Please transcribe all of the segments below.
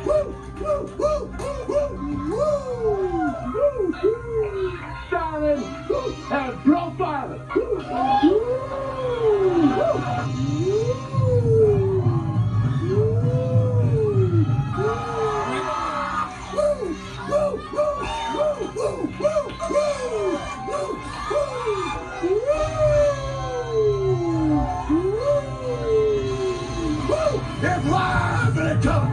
Silent and profile. It's live and it's up.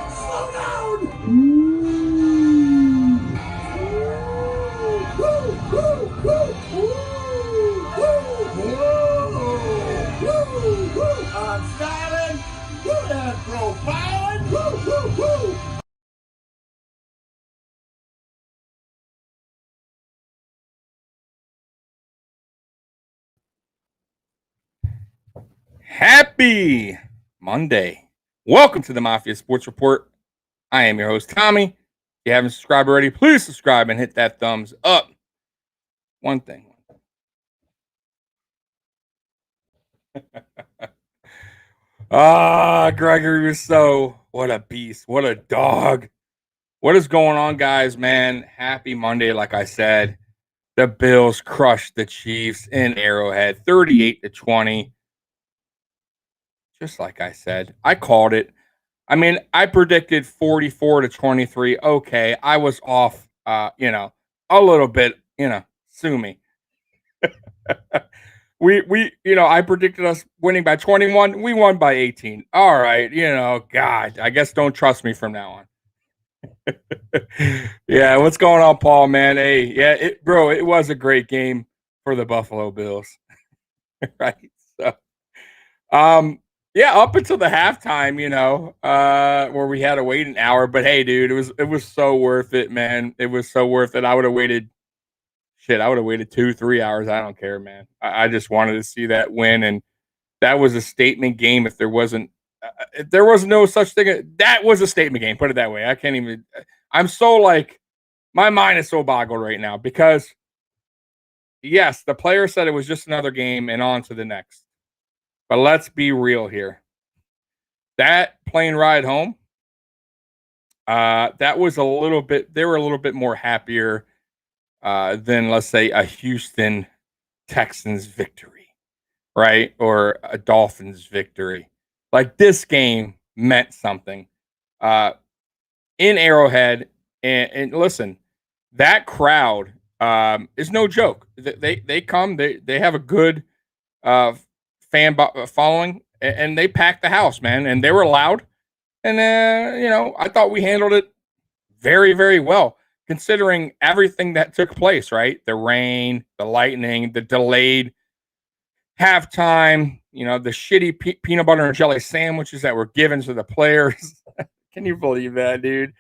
Slow down. I'm styling and profiling. Happy Monday. Welcome to the Mafia Sports Report. I am your host, Tommy. If you haven't subscribed already, please subscribe and hit that thumbs up. One thing. Gregory Rousseau. What a beast. What a dog. What is going on, guys, man? Happy Monday, like I said. The Bills crushed the Chiefs in Arrowhead, 38-20. Just like I said. I called it. I mean, I predicted 44-23. Okay, I was off, a little bit, sue me. I predicted us winning by 21. We won by 18. All right, God, I guess don't trust me from now on. Yeah, what's going on, Paul, man? Hey, yeah, it was a great game for the Buffalo Bills. Right? So, yeah, up until the halftime, where we had to wait an hour. But hey, dude, it was so worth it, man. It was so worth it. I would have waited 2-3 hours. I don't care, man. I just wanted to see that win, and that was a statement game. If there was no such thing, that was a statement game. Put it that way. I can't even. I'm so my mind is so boggled right now because yes, the player said it was just another game and on to the next. But let's be real here. That plane ride home, that was a little bit. They were a little bit more happier than, let's say, a Houston Texans victory, right, or a Dolphins victory. Like, this game meant something in Arrowhead, and listen, that crowd is no joke. They come. They have a good fan following, and they packed the house, man, and they were loud. And I thought we handled it very, very well, considering everything that took place, right? The rain, the lightning, the delayed halftime, the shitty peanut butter and jelly sandwiches that were given to the players. Can you believe that, dude?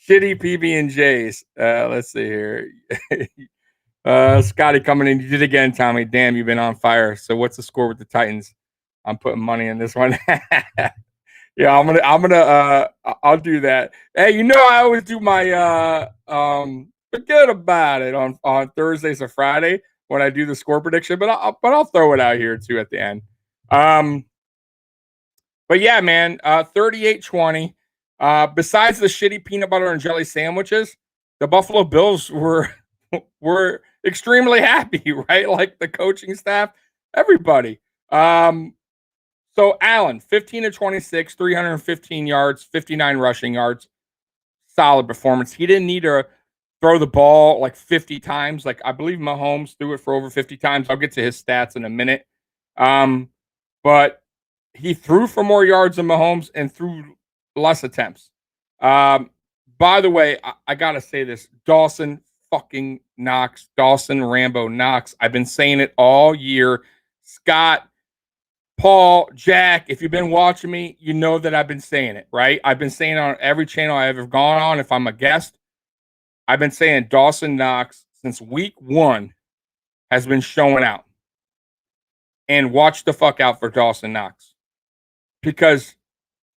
Shitty PB&Js. Let's see here. Scotty coming in. You did again, Tommy. Damn, you've been on fire. So what's the score with the Titans? I'm putting money in this one. Yeah, I'll do that. Hey, I always do my forget about it on Thursdays or Friday when I do the score prediction, but I'll throw it out here too at the end. But yeah, man, 38-20. Besides the shitty peanut butter and jelly sandwiches, the Buffalo Bills were extremely happy, right? Like the coaching staff, everybody. So Allen, 15-26, 315 yards, 59 rushing yards. Solid performance. He didn't need to throw the ball 50 times. I believe Mahomes threw it for over 50 times. I'll get to his stats in a minute. But he threw for more yards than Mahomes and threw less attempts. By the way, I got to say this. Dawson fucking Knox. Dawson Rambo Knox. I've been saying it all year. Scott, Paul, Jack, if you've been watching me, you know that I've been saying it, right? I've been saying it on every channel I've ever gone on. If I'm a guest, I've been saying Dawson Knox since week 1 has been showing out. And watch the fuck out for Dawson Knox. Because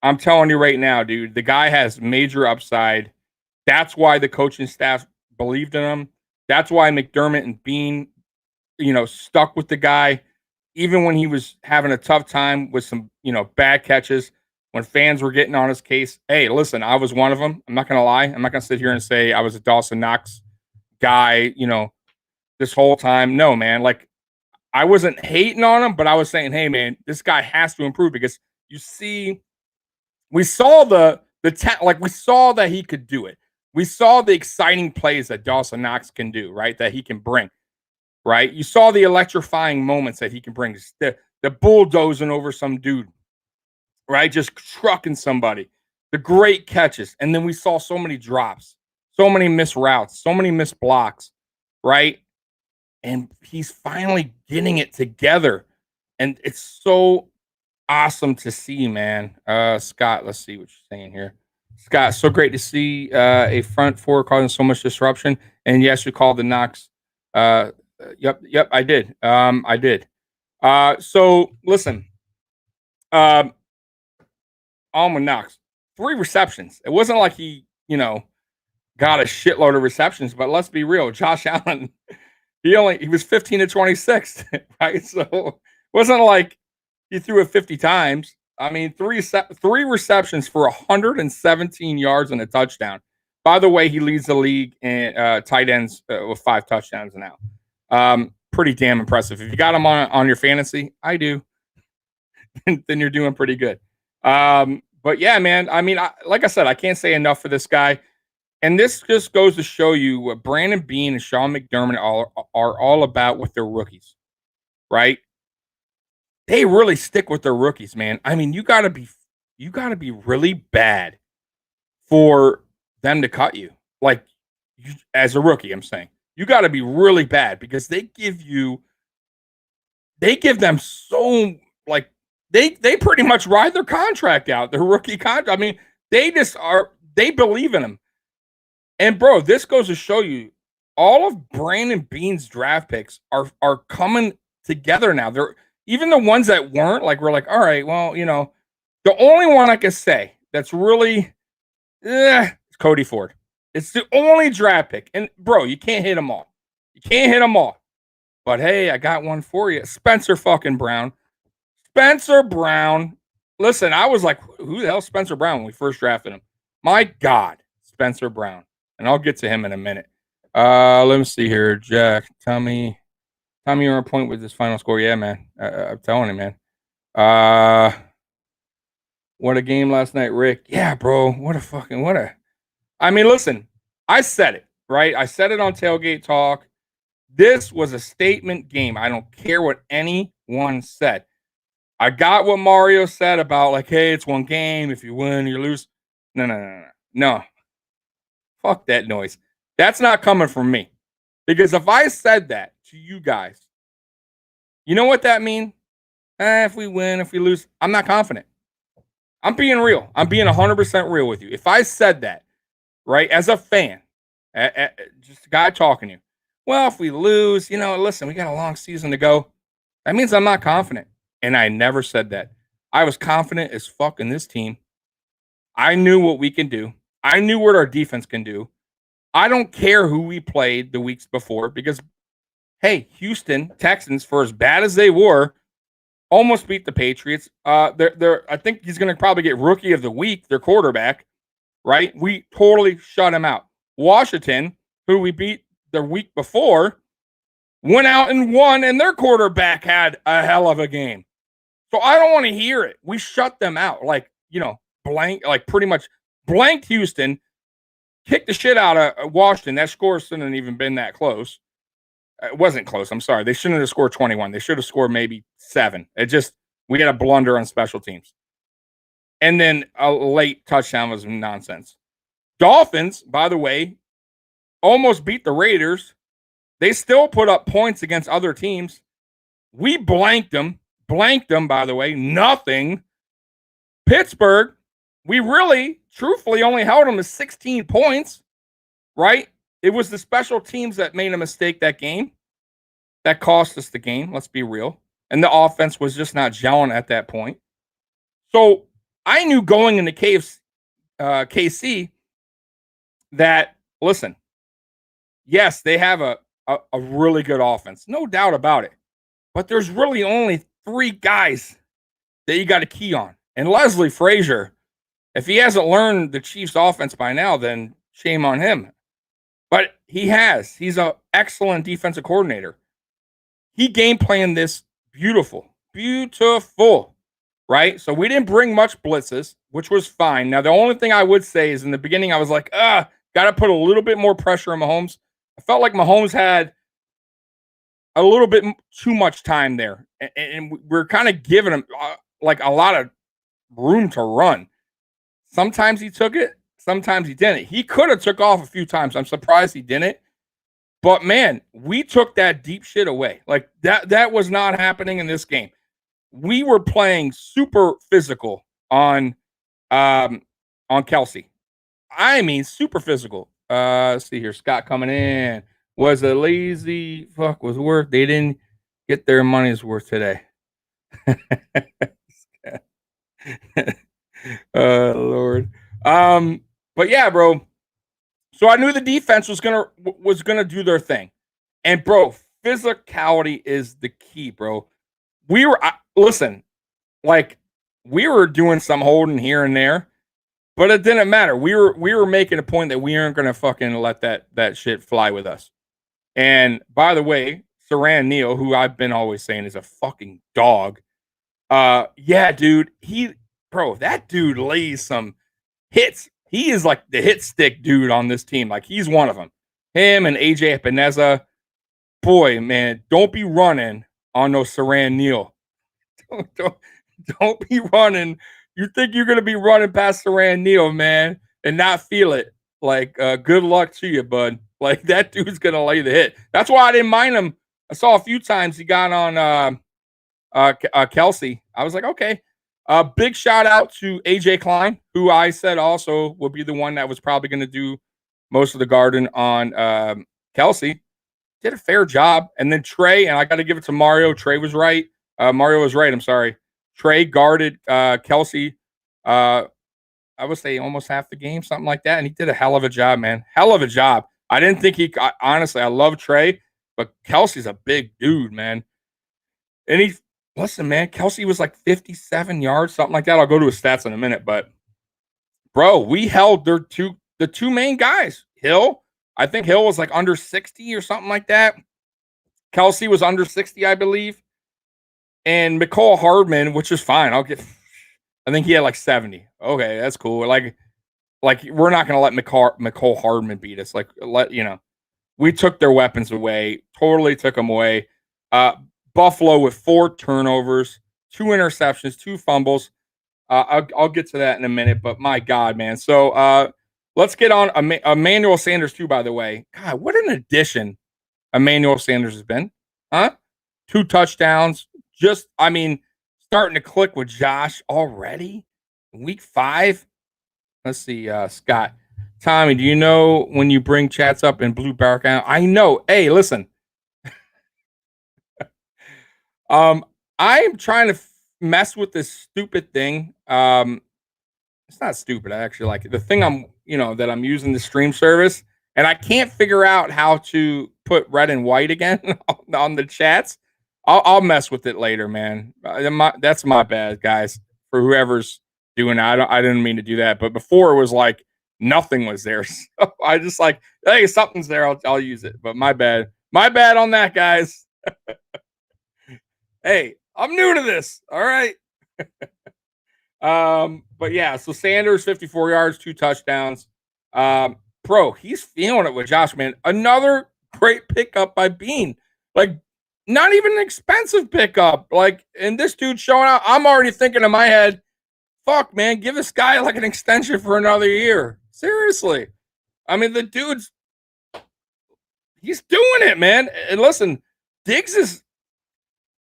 I'm telling you right now, dude, the guy has major upside. That's why the coaching staff believed in him. That's why McDermott and Bean stuck with the guy, even when he was having a tough time with some, bad catches, when fans were getting on his case. Hey, listen, I was one of them. I'm not going to lie. I'm not going to sit here and say I was a Dawson Knox guy, this whole time. No, man. Like, I wasn't hating on him, but I was saying, hey, man, this guy has to improve because you see, we saw we saw that he could do it. We saw the exciting plays that Dawson Knox can do, right? That he can bring, right? You saw the electrifying moments that he can bring. The bulldozing over some dude, right? Just trucking somebody. The great catches. And then we saw so many drops, so many missed routes, so many missed blocks, right? And he's finally getting it together. And it's so awesome to see, man. Scott, let's see what you're saying here. Scott, so great to see a front four causing so much disruption. And yes, you called the Knox. Yep, I did. I did. So listen, on with Knox, 3 receptions. It wasn't like he, got a shitload of receptions, but let's be real. Josh Allen, he was 15 to 26, right? So it wasn't like he threw it 50 times. I mean, three receptions for 117 yards and a touchdown. By the way, he leads the league in tight ends with 5 touchdowns now. Pretty damn impressive. If you got him on your fantasy, I do, then you're doing pretty good. But yeah, man, I mean, like I said, I can't say enough for this guy. And this just goes to show you what Brandon Beane and Sean McDermott are all about with their rookies, right? They really stick with their rookies, man. I mean, you gotta be really bad for them to cut you. Like, as a rookie, I'm saying. You gotta be really bad because they give them so, like, they pretty much ride their contract out, their rookie contract. I mean, they believe in them. And bro, this goes to show you all of Brandon Beane's draft picks are coming together now. They're even the ones that weren't, like, we're like, all right, well, the only one I can say that's really is Cody Ford. It's the only draft pick. And bro, you can't hit them all. You can't hit them all. But hey, I got one for you. Spencer fucking Brown. Spencer Brown. Listen, I was like, who the hell is Spencer Brown when we first drafted him? My God, Spencer Brown. And I'll get to him in a minute. Let me see here. Jack, tell me you're on point with this final score. Yeah, man. I'm telling you, man. What a game last night, Rick. Yeah, bro. I mean, listen, I said it, right? I said it on Tailgate Talk. This was a statement game. I don't care what anyone said. I got what Mario said about, like, hey, it's one game. If you win, you lose. No. Fuck that noise. That's not coming from me. Because if I said that to you guys, you know what that means? If we win, if we lose, I'm not confident. I'm being real. I'm being 100% real with you. If I said that, right, as a fan, just a guy talking to you, well, if we lose, listen, we got a long season to go. That means I'm not confident. And I never said that. I was confident as fuck in this team. I knew what we can do. I knew what our defense can do. I don't care who we played the weeks before because, hey, Houston Texans, for as bad as they were, almost beat the Patriots. I think he's going to probably get Rookie of the Week, their quarterback, right? We totally shut him out. Washington, who we beat the week before, went out and won, and their quarterback had a hell of a game. So I don't want to hear it. We shut them out. Like, pretty much blanked Houston, kicked the shit out of Washington. That score shouldn't have even been that close. It wasn't close. I'm sorry. They shouldn't have scored 21. They should have scored maybe 7. We had a blunder on special teams. And then a late touchdown was nonsense. Dolphins, by the way, almost beat the Raiders. They still put up points against other teams. We blanked them, by the way. Nothing. Pittsburgh, we really, truthfully, only held them to 16 points, right? It was the special teams that made a mistake that game. That cost us the game, let's be real. And the offense was just not gelling at that point. So I knew going into KC that, listen, yes, they have a a really good offense, no doubt about it. But there's really only 3 guys that you got to key on. And Leslie Frazier, if he hasn't learned the Chiefs offense by now, then shame on him. But he has. He's an excellent defensive coordinator. He game planned this beautiful, right? So we didn't bring much blitzes, which was fine. Now, the only thing I would say is in the beginning, I was like, got to put a little bit more pressure on Mahomes. I felt like Mahomes had a little bit too much time there. And we're kind of giving him like a lot of room to run. Sometimes he took it, sometimes he didn't. He could have took off a few times. I'm surprised he didn't. But man, we took that deep shit away. Like that was not happening in this game. We were playing super physical on Kelsey. I mean, super physical. Let's see here. Scott coming in. Was a lazy fuck was worth. They didn't get their money's worth today. Lord. But yeah, bro. So I knew the defense was gonna do their thing, and bro, physicality is the key, bro. We were listen, like we were doing some holding here and there, but it didn't matter. We were making a point that we aren't gonna fucking let that shit fly with us. And by the way, Saran Neal, who I've been always saying is a fucking dog. Yeah, dude, that dude lays some hits. He is like the hit stick dude on this team. Like he's one of them. Him and AJ Epineza. Boy, man, don't be running on no Saran Neal. Don't be running. You think you're gonna be running past Saran Neal, man, and not feel it. Like, good luck to you, bud. Like that dude's gonna lay the hit. That's why I didn't mind him. I saw a few times he got on Kelsey. I was like, okay. Big shout out to AJ Klein, who I said also would be the one that was probably going to do most of the garden on Kelsey. Did a fair job. And then Trey, and I got to give it to Mario. Trey was right. Mario was right. I'm sorry. Trey guarded Kelsey. I would say almost half the game, something like that. And he did a hell of a job, man. Hell of a job. I didn't think honestly, I love Trey, but Kelsey's a big dude, man. And listen, man, Kelsey was like 57 yards, something like that. I'll go to his stats in a minute, but bro, we held the two main guys. Hill, I think Hill was like under 60 or something like that. Kelsey was under 60, I believe. And McCall Hardman, which is fine. I think he had like 70. Okay, that's cool. Like we're not gonna let McCall Hardman beat us. Like we took their weapons away, totally took them away. Buffalo with 4 turnovers, 2 interceptions, 2 fumbles. I'll get to that in a minute, but my God, man. So let's get on Emmanuel Sanders too, by the way. God, what an addition Emmanuel Sanders has been. Huh? 2 touchdowns. Starting to click with Josh already. Week 5. Let's see, Scott. Tommy, do you know when you bring chats up in blue background? I know. Hey, listen. I'm trying to mess with this stupid thing. It's not stupid. I actually like it. The thing that I'm using the stream service, and I can't figure out how to put red and white again on the chats. I'll mess with it later, man. That's my bad, guys. For whoever's doing that, I didn't mean to do that. But before it was like nothing was there, so I just like, hey, something's there. I'll use it. But my bad on that, guys. Hey, I'm new to this. All right. But yeah, so Sanders, 54 yards, 2 touchdowns. He's feeling it with Josh, man. Another great pickup by Bean. Like, not even an expensive pickup. Like, and this dude showing out. I'm already thinking in my head, fuck, man, give this guy like an extension for another year. Seriously. I mean, the he's doing it, man. And listen, Diggs is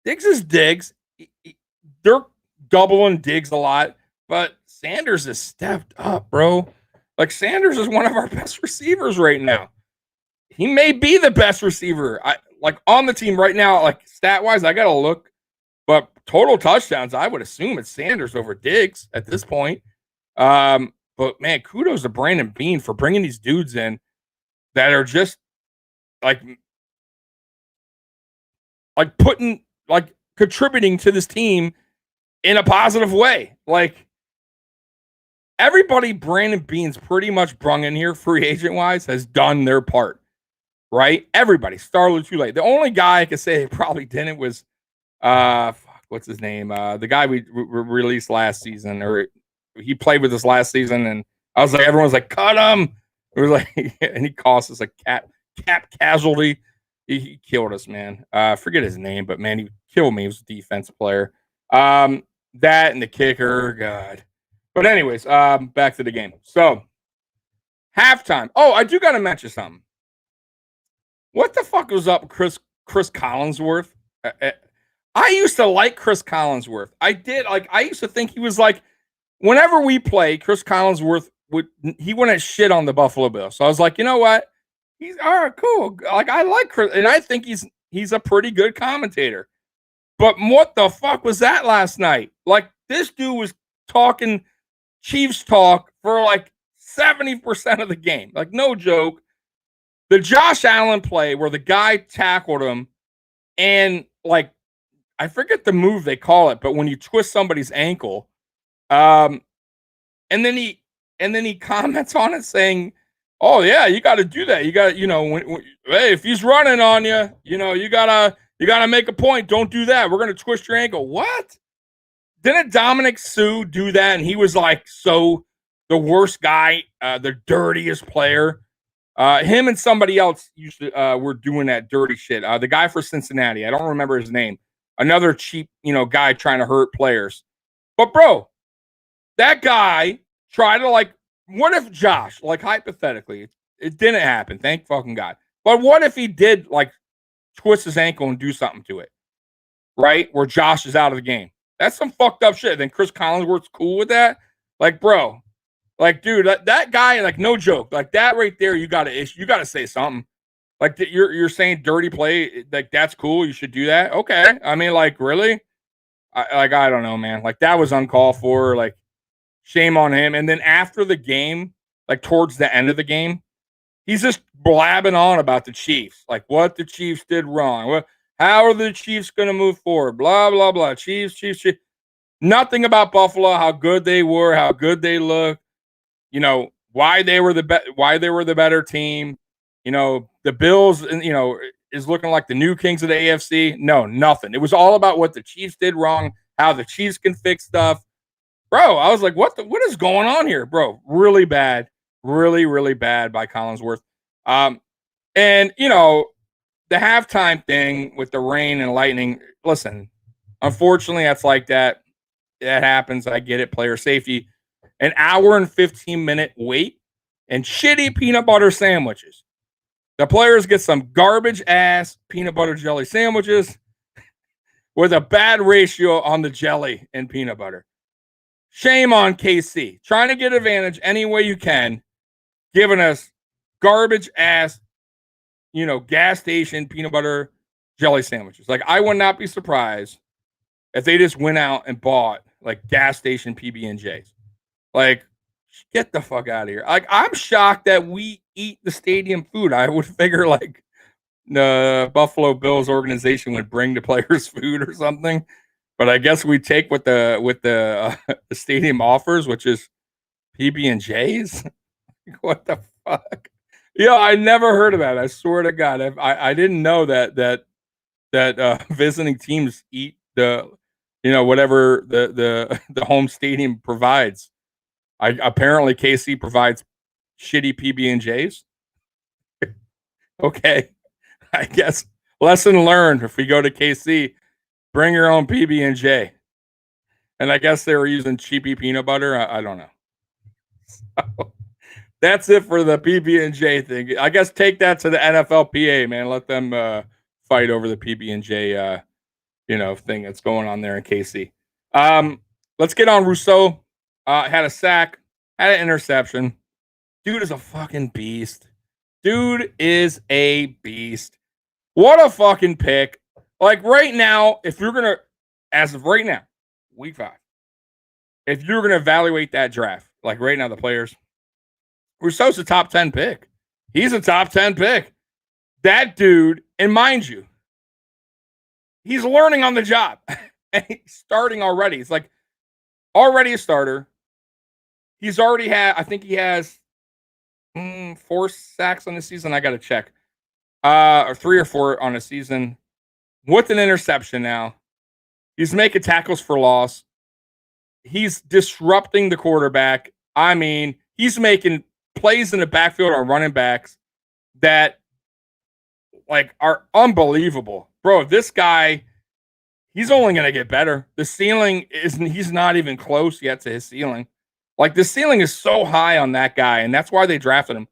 Diggs. They're doubling Diggs a lot, but Sanders has stepped up, bro. Like, Sanders is one of our best receivers right now. He may be the best receiver on the team right now. Like, stat-wise, I got to look. But total touchdowns, I would assume it's Sanders over Diggs at this point. But, man, kudos to Brandon Beane for bringing these dudes in that are just, like, like contributing to this team in a positive way. Like everybody Brandon Beane's pretty much brung in here free agent wise has done their part, right? Everybody, Starler too late. The only guy I could say they probably didn't was what's his name? The guy we released last season, or he played with us last season, and I was like, everyone's like, cut him. It was like, and he cost us a cap casualty. He killed us, man. Forget his name, but man, he killed me. He was a defensive player. That and the kicker, God. But anyways, back to the game. So halftime. Oh, I do got to mention something. What the fuck was up, Chris Collinsworth? I used to like Chris Collinsworth. I did. Like, I used to think he was like, whenever we play, Chris Collinsworth wouldn't shit on the Buffalo Bills. So I was like, you know what? He's all right, cool. Like, I like Chris, and I think he's a pretty good commentator. But what the fuck was that last night? Like, this dude was talking Chiefs talk for like 70% of the game. Like, no joke. The Josh Allen play where the guy tackled him, and like, I forget the move they call it, but when you twist somebody's ankle, and then he comments on it saying, "Oh yeah, you got to do that. You got, hey, if he's running on you, you gotta make a point. Don't do that. We're gonna twist your ankle." What? Didn't Dominic Sue do that? And he was like, so the worst guy, the dirtiest player. Him and somebody else were doing that dirty shit. The guy for Cincinnati, I don't remember his name. Another cheap, guy trying to hurt players. But bro, that guy tried to what if Josh, hypothetically, it didn't happen. Thank fucking God. But what if he did twist his ankle and do something to it, right? Where Josh is out of the game. That's some fucked up shit. Then Chris Collinsworth's cool with that. Bro, dude, that guy, no joke, that right there, you gotta say something. You're saying dirty play, that's cool. You should do that. Okay. I mean, really? I don't know, man. That was uncalled for. Shame on him. And then after the game, towards the end of the game, he's just blabbing on about the Chiefs, what the Chiefs did wrong. How are the Chiefs going to move forward? Blah, blah, blah. Chiefs. Nothing about Buffalo, how good they were, how good they looked, why they were the better team. The Bills, is looking like the new kings of the AFC. No, nothing. It was all about what the Chiefs did wrong, how the Chiefs can fix stuff. Bro, I was like, what is going on here, bro? Really bad. Really, really bad by Collinsworth. And, the halftime thing with the rain and lightning, listen, unfortunately, that's like that. That happens. I get it. Player safety. An hour and 15-minute wait and shitty peanut butter sandwiches. The players get some garbage-ass peanut butter jelly sandwiches with a bad ratio on the jelly and peanut butter. Shame on KC. Trying to get advantage any way you can, giving us garbage-ass, gas station peanut butter jelly sandwiches. I would not be surprised if they just went out and bought, gas station PB&Js. Get the fuck out of here. I'm shocked that we eat the stadium food. I would figure the Buffalo Bills organization would bring the players food or something, but I guess we take what the stadium offers, which is PB&Js. What the fuck? Yeah, I never heard of that. I swear to God, I didn't know that visiting teams eat the whatever the home stadium provides. Apparently KC provides shitty PB&Js. Okay, I guess lesson learned. If we go to KC, bring your own PB&J. And I guess they were using cheapy peanut butter. I don't know. So, that's it for the PB&J thing. I guess take that to the NFLPA, man. Let them fight over the PB&J, thing that's going on there in KC. Let's get on Rousseau. Had a sack, had an interception. Dude is a fucking beast. Dude is a beast. What a fucking pick. Right now, as of right now, week 5, if you're going to evaluate that draft, right now, the players, Rousseau's a top 10 pick. He's a top 10 pick. That dude, and mind you, He's learning on the job. And he's starting already. It's like already a starter. He's already had, I think he has 4 sacks on the season. I got to check. Or 3 or 4 on a season with an interception now. He's making tackles for loss. He's disrupting the quarterback. I mean, he's making plays in the backfield on running backs that like are unbelievable. Bro, this guy, he's only going to get better. The ceiling he's not even close yet to his ceiling. Like the ceiling is so high on that guy, and that's why they drafted him.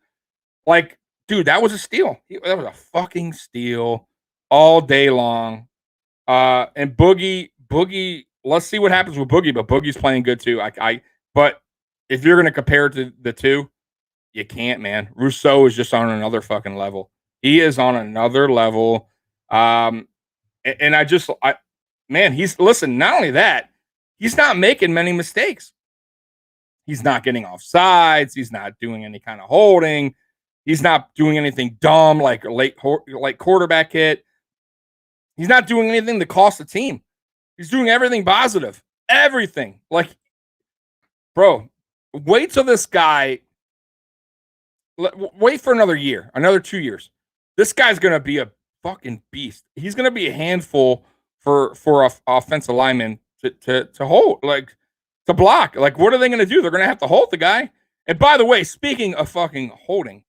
Like, dude, that was a steal. That was a fucking steal all day long. And Boogie, let's see what happens with Boogie, but Boogie's playing good too. But if you're going to compare it to the two, you can't, man. Rousseau is just on another fucking level. He is on another level. And man, listen, not only that, he's not making many mistakes. He's not getting off sides. He's not doing any kind of holding. He's not doing anything dumb like late quarterback hit. He's not doing anything that costs the team. He's doing everything positive. Everything. Like, bro, wait till this guy. Wait for another year, another 2 years. This guy's going to be a fucking beast. He's going to be a handful for offensive linemen to hold, like to block. Like, what are they going to do? They're going to have to hold the guy. And by the way, speaking of fucking holding,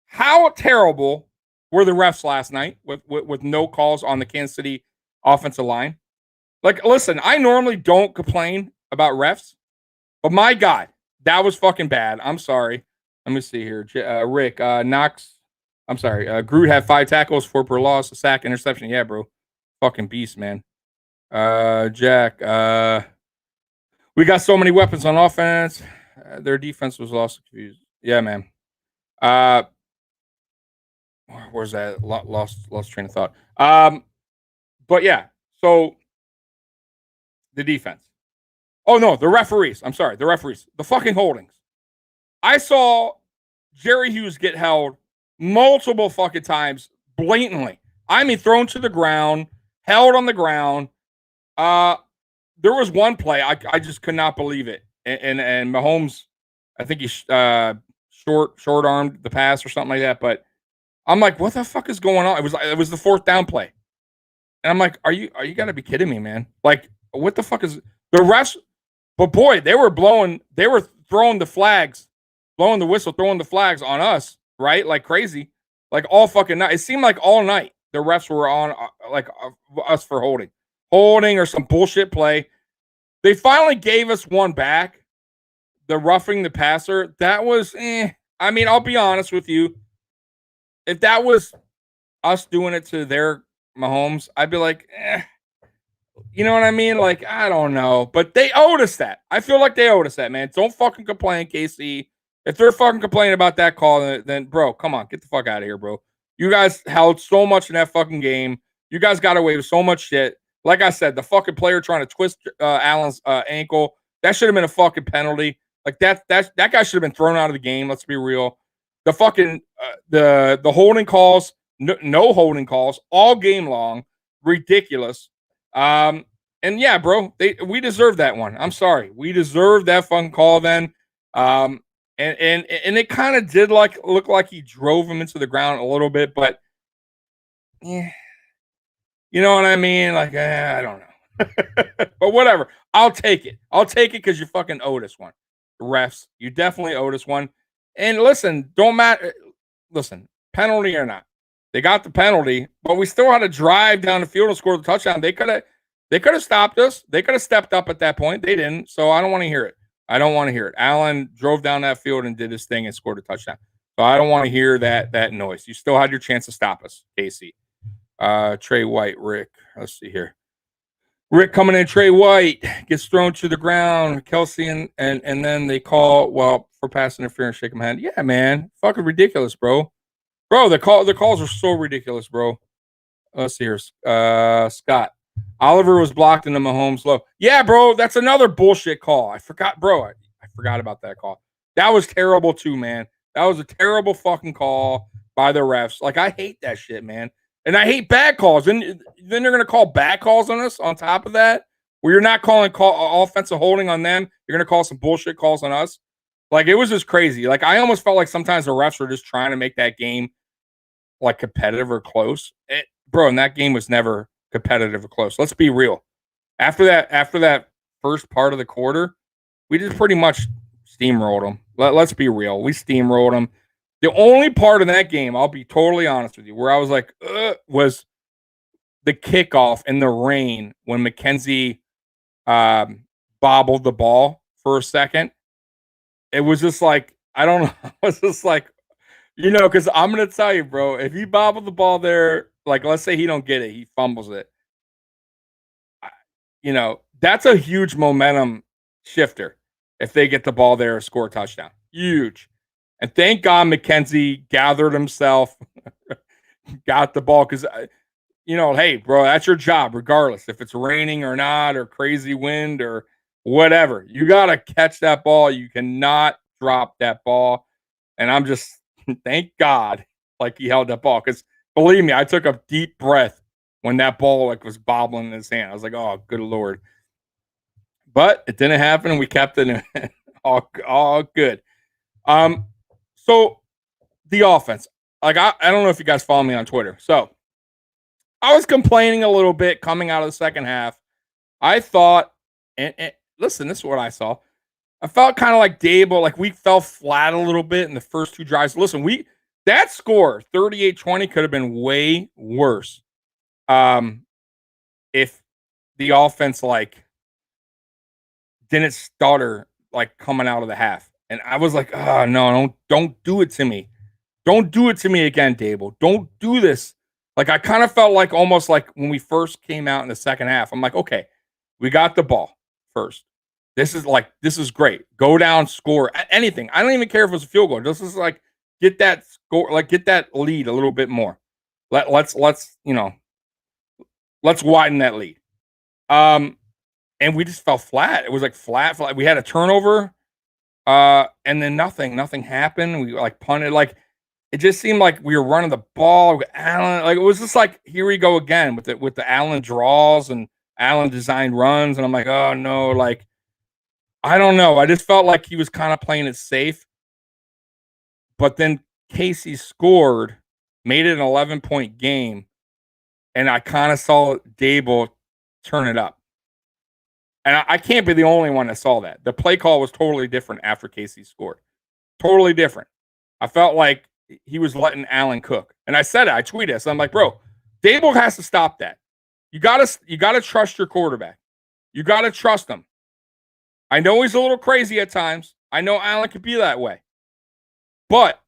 how terrible were the refs last night with no calls on the Kansas City offensive line? Like, listen, I normally don't complain about refs, but my God, that was fucking bad. I'm sorry. Let me see here. Rick, Knox. I'm sorry. Groot had 5 tackles, 4 per loss, a sack, interception. Yeah, bro. Fucking beast, man. Jack. We got so many weapons on offense. Their defense was lost. Confused. Yeah, man. Where's that? Lost train of thought. But yeah. So the defense. Oh no, the referees. I'm sorry, the referees. The fucking holdings. I saw Jerry Hughes get held multiple fucking times blatantly. I mean, thrown to the ground, held on the ground. There was one play I just could not believe it, and Mahomes, I think he short armed the pass or something like that. But I'm like, what the fuck is going on? It was the 4th down play, and I'm like, are you gotta be kidding me, man? Like, what the fuck is the refs? But boy, they were throwing the flags, blowing the whistle, throwing the flags on us, right? Like crazy, like all fucking night. It seemed like all night the refs were on us for holding or some bullshit play. They finally gave us one back, the roughing the passer. That was, I mean, I'll be honest with you. If that was us doing it to their Mahomes, I'd be like, you know what I mean? Like, I don't know. But they owed us that. I feel like they owed us that, man. Don't fucking complain, KC. If they're fucking complaining about that call, then bro, come on. Get the fuck out of here, bro. You guys held so much in that fucking game. You guys got away with so much shit. Like I said, the fucking player trying to twist Allen's ankle, that should have been a fucking penalty. Like that guy should have been thrown out of the game. Let's be real. The fucking the holding calls, no holding calls all game long, ridiculous. And yeah, bro, we deserved that one. I'm sorry, we deserved that fucking call then. And it kind of did look like he drove him into the ground a little bit, but yeah. You know what I mean? Like, I don't know. But whatever. I'll take it. I'll take it because you fucking owed us one. Refs, you definitely owed us one. And listen, don't matter. Listen, penalty or not. They got the penalty, but we still had to drive down the field and score the touchdown. They could have stopped us. They could have stepped up at that point. They didn't. So I don't want to hear it. I don't want to hear it. Allen drove down that field and did his thing and scored a touchdown. So I don't want to hear that noise. You still had your chance to stop us, KC. Trey White, Rick. Let's see here. Rick coming in. Trey White gets thrown to the ground. Kelsey and then they call for pass interference. Shake him hand. Yeah, man, fucking ridiculous, bro. Bro, the calls are so ridiculous, bro. Let's see here. Scott Oliver was blocked in the Mahomes low. Yeah, bro, that's another bullshit call. I forgot, bro. I forgot about that call. That was terrible too, man. That was a terrible fucking call by the refs. Like, I hate that shit, man. And I hate bad calls. And then they're going to call bad calls on us on top of that, where you're not calling offensive holding on them. You're going to call some bullshit calls on us. Like, it was just crazy. Like, I almost felt like sometimes the refs were just trying to make that game like competitive or close. Bro, and that game was never competitive or close. Let's be real. After that first part of the quarter, we just pretty much steamrolled them. Let's be real. We steamrolled them. The only part of that game, I'll be totally honest with you, where I was like, was the kickoff in the rain when McKenzie bobbled the ball for a second. It was just like, I don't know. It was just like, because I'm going to tell you, bro, if he bobbled the ball there, like, let's say he don't get it, he fumbles it. That's a huge momentum shifter if they get the ball there or score a touchdown. Huge. And thank God McKenzie gathered himself, got the ball, because, hey, bro, that's your job, regardless if it's raining or not or crazy wind or whatever. You got to catch that ball. You cannot drop that ball. And I'm just, thank God, like, he held that ball, because believe me, I took a deep breath when that ball like was bobbling in his hand. I was like, oh, good Lord. But it didn't happen, and we kept it all good. So the offense, like, I don't know if you guys follow me on Twitter. So I was complaining a little bit coming out of the second half. I thought, and listen, this is what I saw. I felt kind of like Dable, like we fell flat a little bit in the first two drives. Listen, that score, 38-20, could have been way worse. If the offense like didn't stutter like coming out of the half. And I was like, oh no, don't do it to me. Don't do it to me again, Dable. Don't do this. Like, I kind of felt like almost like when we first came out in the second half, I'm like, okay, we got the ball first. This is great. Go down, score anything. I don't even care if it's a field goal. This is like, get that score, like, get that lead a little bit more. Let's widen that lead. And we just fell flat. It was like flat. We had a turnover, and then nothing happened. We like punted. Like, it just seemed like we were running the ball with Allen. Like, it was just like, here we go again with the Allen draws and Allen designed runs. And I'm like, oh no, like, I don't know. I just felt like he was kind of playing it safe. But then Casey scored, made it an 11-point game, and I kind of saw Dable turn it up. And I can't be the only one that saw that. The play call was totally different after Casey scored. Totally different. I felt like he was letting Allen cook. And I said it. I tweeted it. So I'm like, bro, Dable has to stop that. You gotta trust your quarterback. You gotta trust him. I know he's a little crazy at times. I know Allen could be that way. But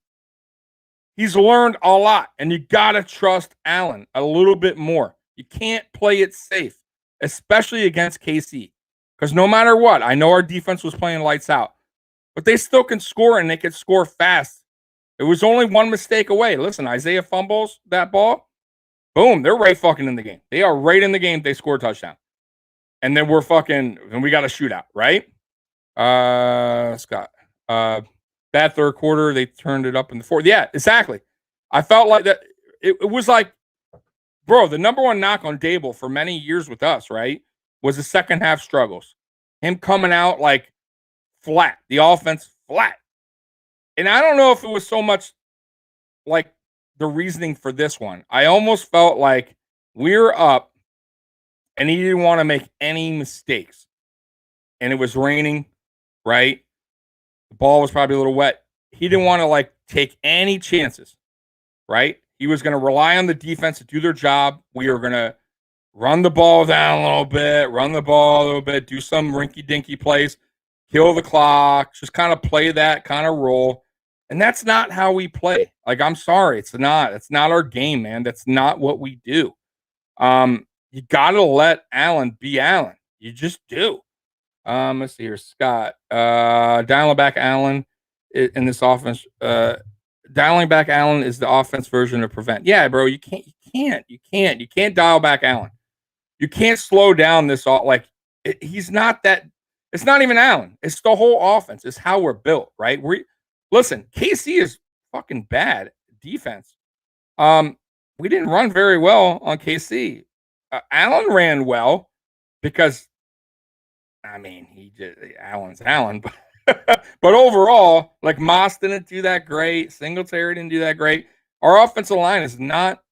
he's learned a lot. And you gotta trust Allen a little bit more. You can't play it safe, especially against KC. Because no matter what, I know our defense was playing lights out, but they still can score, and they can score fast. It was only one mistake away. Listen, Isaiah fumbles that ball. Boom, they're right fucking in the game. They are right in the game. They score a touchdown. And then we got a shootout, right? Scott. Bad third quarter. They turned it up in the fourth. Yeah, exactly. I felt like that. It was like, bro, the number one knock on Dable for many years with us, right, was the second half struggles. Him coming out like flat, the offense flat. And I don't know if it was so much like the reasoning for this one. I almost felt like we were up and he didn't want to make any mistakes. And it was raining, right? The ball was probably a little wet. He didn't want to like take any chances, right? He was going to rely on the defense to do their job. We were going to run the ball down a little bit, do some rinky-dinky plays, kill the clock, just kind of play that kind of role. And that's not how we play. Like, I'm sorry, it's not our game, man. That's not what we do. You got to let Allen be Allen. You just do. Let's see here, Scott. Dialing back Allen in this offense. Dialing back Allen is the offense version of prevent. Yeah, bro, you can't dial back Allen. You can't slow down this. He's not that. It's not even Allen. It's the whole offense. It's how we're built, right? Listen, KC is fucking bad defense. we didn't run very well on KC. Allen ran well because, I mean, Allen's Allen, but overall, like Moss didn't do that great. Singletary didn't do that great. Our offensive line is not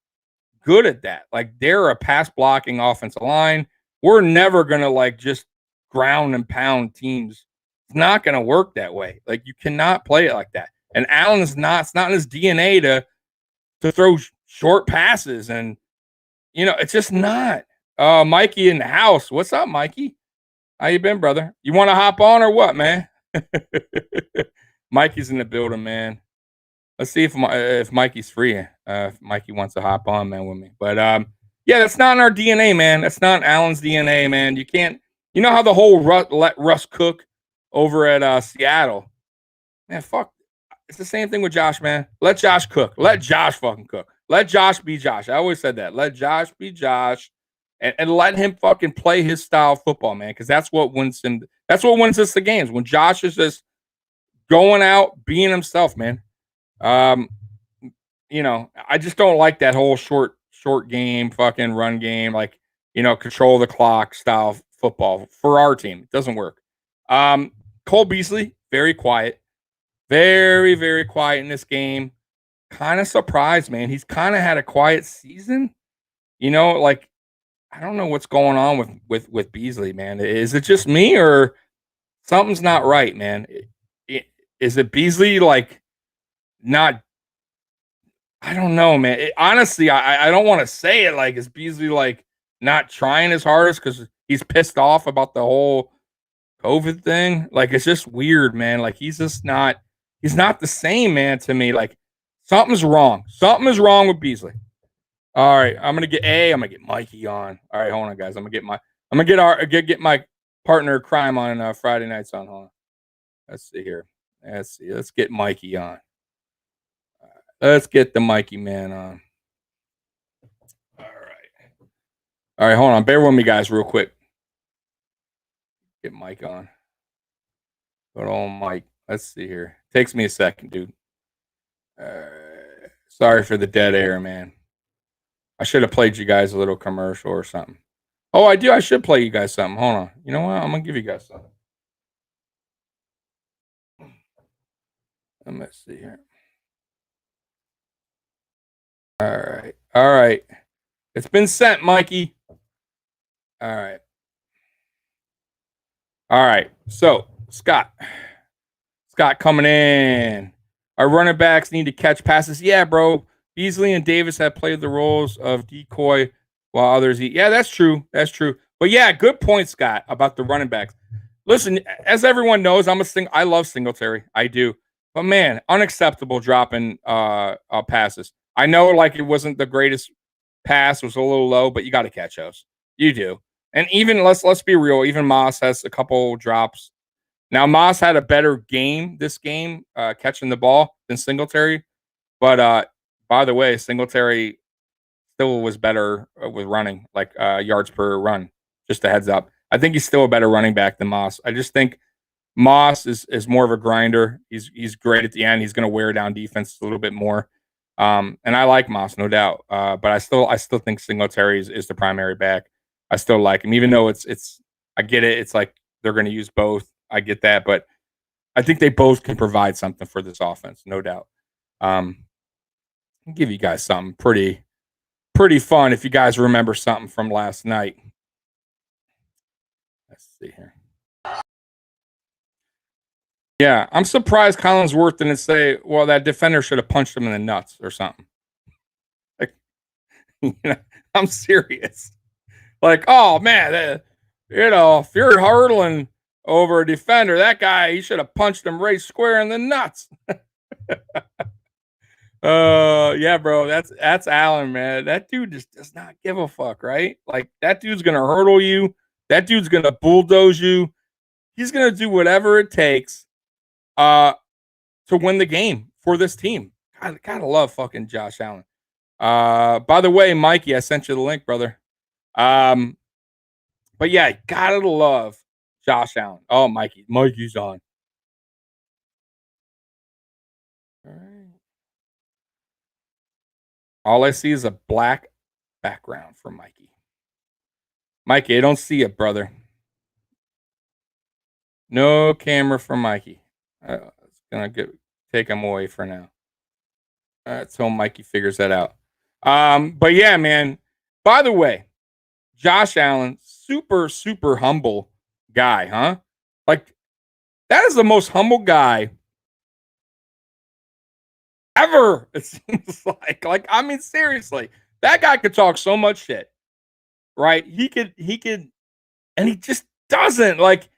good at that. Like they're a pass blocking offensive line. We're never gonna like just ground and pound teams. It's not gonna work that way. Like you cannot play it like that. And Allen is not. It's not in his DNA to throw short passes, and it's just not. Mikey in the house. What's up, Mikey? How you been, brother? You want to hop on or what, man? Mikey's in the building, man. Let's see if Mikey's free. If Mikey wants to hop on, man, with me. But yeah, that's not in our DNA, man. That's not Allen's DNA, man. You can't. You know how the whole let Russ cook over at Seattle, man. Fuck. It's the same thing with Josh, man. Let Josh cook. Let Josh fucking cook. Let Josh be Josh. I always said that. Let Josh be Josh, and let him fucking play his style of football, man. Because that's what wins him. That's what wins us the games. When Josh is just going out, being himself, man. I just don't like that whole short game, fucking run game, like, control the clock style football for our team. It doesn't work. Cole Beasley, very quiet. Very, very quiet in this game. Kind of surprised, man. He's kind of had a quiet season. Like, I don't know what's going on with Beasley, man. Is it just me or something's not right, man? Is it Beasley, like, not, I don't know, man. Honestly, I don't want to say it. Like, is Beasley like not trying his hardest because he's pissed off about the whole COVID thing? Like, it's just weird, man. Like, he's not the same, man, to me. Like, something's wrong. Something is wrong with Beasley. All right, I'm gonna get Mikey on. All right, hold on, guys. I'm gonna get my partner crime on Friday nights on. Hold on. Let's see here. Let's get Mikey on. Let's get the Mikey man on. All right, hold on. Bear with me, guys, real quick. Get Mike on. Good old Mike. Let's see here. Takes me a second, dude. Sorry for the dead air, man. I should have played you guys a little commercial or something. Oh, I do. I should play you guys something. Hold on. You know what? I'm gonna give you guys something. Let me see here. All right. It's been sent, Mikey. All right. So, Scott coming in. Our running backs need to catch passes. Yeah, bro. Beasley and Davis have played the roles of decoy while others eat. Yeah, that's true. But yeah, good point, Scott, about the running backs. Listen, as everyone knows, I love Singletary. I do. But man, unacceptable dropping passes. I know like it wasn't the greatest pass, was a little low, but you got to catch those. You do. And even let's be real, even Moss has a couple drops. Now Moss had a better game this game catching the ball than Singletary, but by the way, Singletary still was better with running, like yards per run. Just a heads up. I think he's still a better running back than Moss. I just think Moss is more of a grinder. He's great at the end. He's going to wear down defense a little bit more. And I like Moss, no doubt. But I still think Singletary is the primary back. I still like him, even though it's I get it. It's like they're going to use both. I get that, but I think they both can provide something for this offense, no doubt. I'll give you guys something pretty fun if you guys remember something from last night. Let's see here. Yeah, I'm surprised Collinsworth didn't say, well, that defender should have punched him in the nuts or something. Like, I'm serious. Like, oh, man, if you're hurdling over a defender, that guy, he should have punched him right square in the nuts. Yeah, bro, that's Allen, man. That dude just does not give a fuck, right? Like, that dude's going to hurdle you. That dude's going to bulldoze you. He's going to do whatever it takes to win the game for this team. I gotta love fucking Josh Allen. By the way, Mikey, I sent you the link, brother. But yeah, gotta love Josh Allen. Oh, Mikey's on. All right. All I see is a black background for Mikey. Mikey, I don't see it, brother. No camera for Mikey. It's gonna take him away for now. Until Mikey figures that out. But yeah, man. By the way, Josh Allen, super, super humble guy, huh? Like, that is the most humble guy ever, it seems like. Like, I mean, seriously, that guy could talk so much shit, right? He could, and he just doesn't. Like,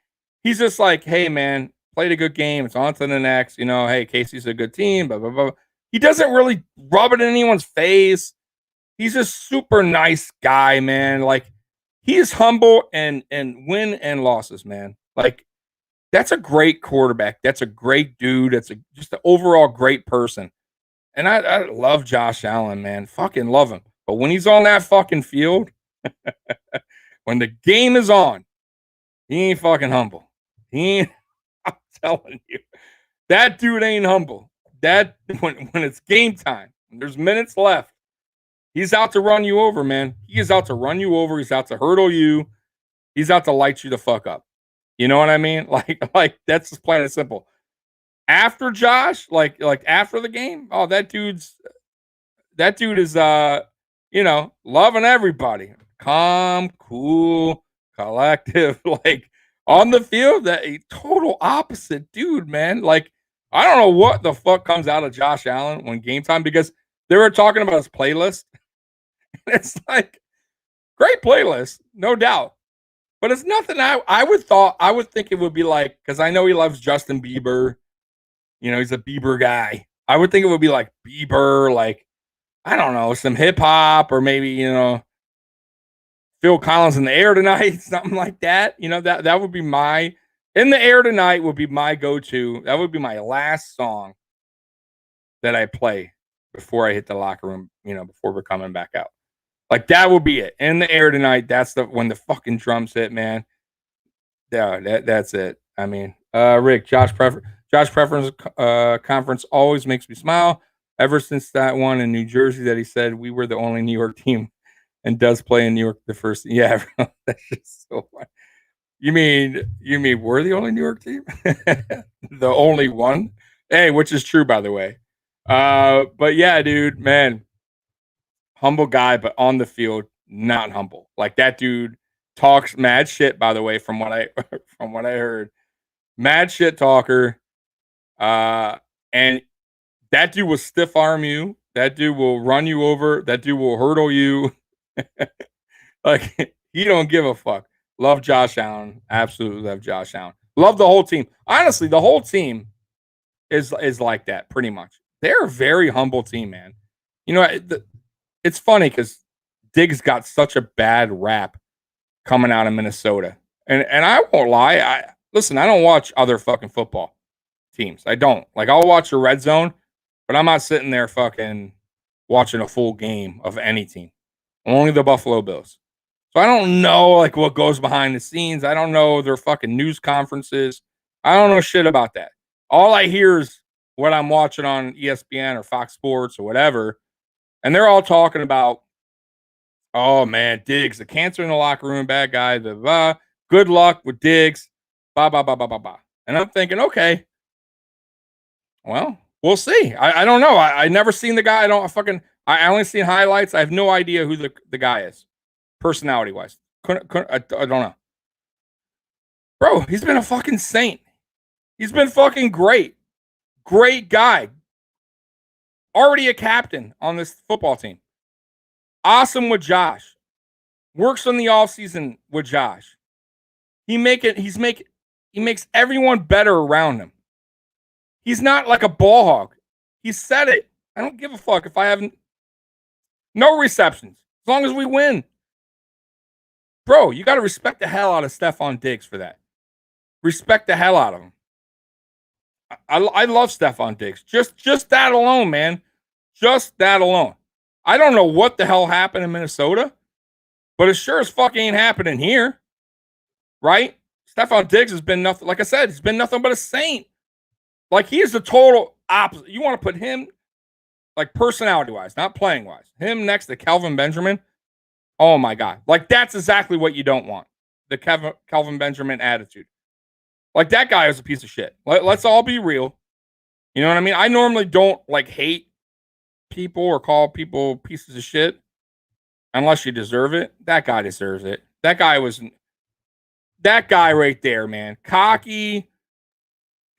he's just like, hey, man, played a good game. It's on to the next. You know, hey, Casey's a good team, blah, blah, blah. He doesn't really rub it in anyone's face. He's a super nice guy, man. Like, he is humble and win and losses, man. Like, that's a great quarterback. That's a great dude. That's just an overall great person. And I love Josh Allen, man. Fucking love him. But when he's on that fucking field, when the game is on, he ain't fucking humble. He ain't, I'm telling you, that dude ain't humble. That when it's game time, when there's minutes left, he's out to run you over, man. He is out to run you over. He's out to hurdle you. He's out to light you the fuck up. You know what I mean? Like that's just plain and simple. After Josh, like after the game, oh, that dude is loving everybody. Calm, cool, collective. Like on the field, that a total opposite dude, man. Like, I don't know what the fuck comes out of Josh Allen when game time, because they were talking about his playlist. It's like, great playlist, no doubt. But it's nothing I would think it would be like, because I know he loves Justin Bieber. You know, he's a Bieber guy. I would think it would be like Bieber, like, I don't know, some hip hop, or maybe, Phil Collins, In the Air Tonight, something like that. You know, that would be my, In the Air Tonight would be my go-to. That would be my last song that I play before I hit the locker room, before we're coming back out. Like, that would be it. In the Air Tonight. That's when the fucking drums hit, man. Yeah, that's it. I mean, Rick, Josh Preference conference always makes me smile. Ever since that one in New Jersey that he said we were the only New York team, and does play in New York the first. Yeah, that's just so funny. You mean we're the only New York team? The only one? Hey, which is true, by the way. But yeah, dude, man. Humble guy, but on the field, not humble. Like, that dude talks mad shit, by the way, from what I heard. Mad shit talker. And that dude will stiff arm you. That dude will run you over. That dude will hurdle you. Like, he don't give a fuck. Love Josh Allen. Absolutely love Josh Allen. Love the whole team. Honestly, the whole team is like that, pretty much. They're a very humble team, man. You know, it's funny because Diggs got such a bad rap coming out of Minnesota. And I won't lie. I don't watch other fucking football teams. I don't. Like, I'll watch a red zone, but I'm not sitting there fucking watching a full game of any team. Only the Buffalo Bills. So I don't know, like, what goes behind the scenes. I don't know their fucking news conferences. I don't know shit about that. All I hear is what I'm watching on ESPN or Fox Sports or whatever. And they're all talking about, oh, man, Diggs, the cancer in the locker room, bad guy, blah, blah. Good luck with Diggs, blah, blah, blah, blah, blah, blah. And I'm thinking, okay, well, we'll see. I don't know. I never seen the guy. I only seen highlights. I have no idea who the guy is, personality-wise. I don't know. Bro, he's been a fucking saint. He's been fucking great. Great guy. Already a captain on this football team. Awesome with Josh. Works on the offseason with Josh. He makes everyone better around him. He's not like a ball hog. He said it. I don't give a fuck if I haven't. No receptions. As long as we win. Bro, you got to respect the hell out of Stephon Diggs for that. Respect the hell out of him. I love Stephon Diggs. Just that alone, man. Just that alone. I don't know what the hell happened in Minnesota, but it sure as fuck ain't happening here. Right? Stephon Diggs has been nothing. Like I said, he's been nothing but a saint. Like, he is the total opposite. You want to put him like personality-wise, not playing-wise. Him next to Kelvin Benjamin. Oh, my God. Like, that's exactly what you don't want. The Kelvin Benjamin attitude. Like, that guy is a piece of shit. Let's all be real. You know what I mean? I normally don't, like, hate people or call people pieces of shit unless you deserve it. That guy deserves it. That guy right there, man. Cocky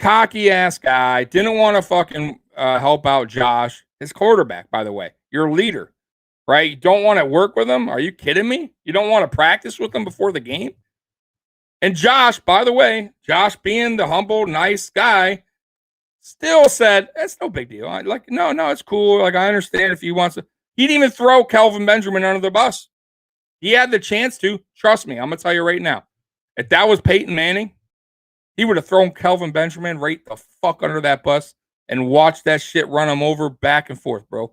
ass guy. Didn't want to fucking help out Josh, his quarterback, by the way, your leader, right? You don't want to work with him. Are you kidding me? You don't want to practice with him before the game? And Josh, by the way, Josh being the humble, nice guy, still said, it's no big deal. No, it's cool. Like, I understand if he wants to. He didn't even throw Kelvin Benjamin under the bus. He had the chance to. Trust me, I'm going to tell you right now. If that was Peyton Manning, he would have thrown Kelvin Benjamin right the fuck under that bus and watched that shit run him over back and forth, bro.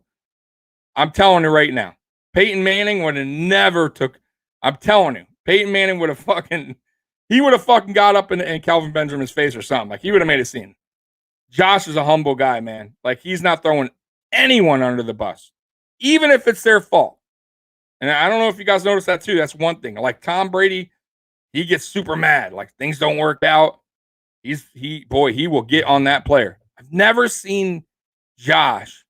I'm telling you right now. Peyton Manning would have never took. I'm telling you. Peyton Manning would have fucking. He would have fucking got up in Kelvin Benjamin's face or something. Like, he would have made a scene. Josh is a humble guy, man. Like, he's not throwing anyone under the bus, even if it's their fault. And I don't know if you guys noticed that too. That's one thing. Like, Tom Brady, he gets super mad. Like, things don't work out. He will get on that player. I've never seen Josh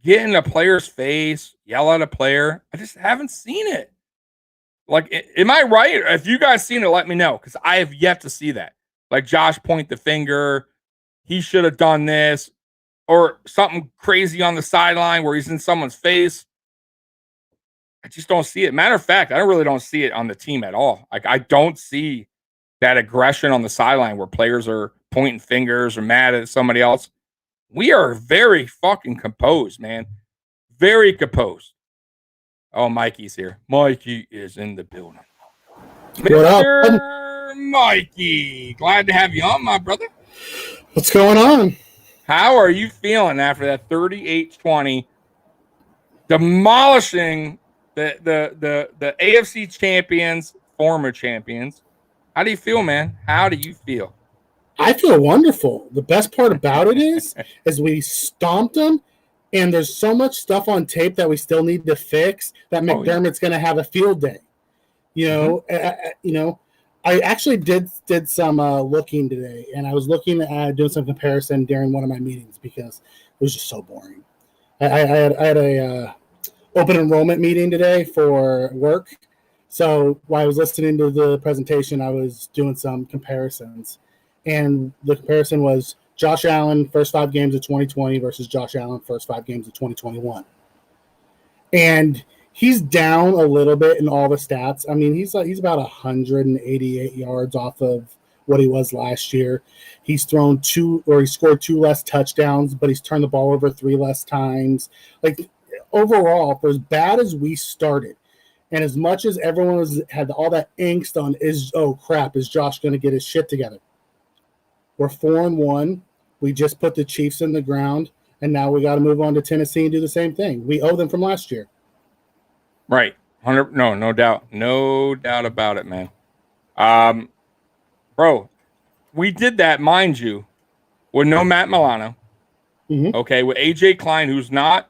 get in a player's face, yell at a player. I just haven't seen it. Like, am I right? If you guys seen it, let me know, because I have yet to see that. Like, Josh point the finger. He should have done this, or something crazy on the sideline where he's in someone's face. I just don't see it. Matter of fact, I really don't see it on the team at all. Like, I don't see that aggression on the sideline where players are pointing fingers or mad at somebody else. We are very fucking composed, man. Very composed. Oh, Mikey's here. Mikey is in the building. Mr. Mikey, glad to have you on, my brother. What's going on? How are you feeling after that 38-20 demolishing the AFC champions, former champions? How do you feel, man? How do you feel? I feel wonderful. The best part about it is we stomped them, and there's so much stuff on tape that we still need to fix that McDermott's going to have a field day. I actually did some looking today, and I was looking at doing some comparison during one of my meetings because it was just so boring. I had a open enrollment meeting today for work, so while I was listening to the presentation, I was doing some comparisons, and the comparison was Josh Allen first 5 games of 2020 versus Josh Allen first 5 games of 2021, and he's down a little bit in all the stats. I mean, he's about 188 yards off of what he was last year. He's scored 2 less touchdowns, but he's turned the ball over 3 less times. Like, overall, for as bad as we started, and as much as everyone had all that angst on is Josh going to get his shit together? We're 4-1. We just put the Chiefs in the ground, and now we got to move on to Tennessee and do the same thing. We owe them from last year. Right. No doubt. No doubt about it, man. Bro, we did that, mind you, with no Matt Milano. Mm-hmm. Okay, with AJ Klein, who's not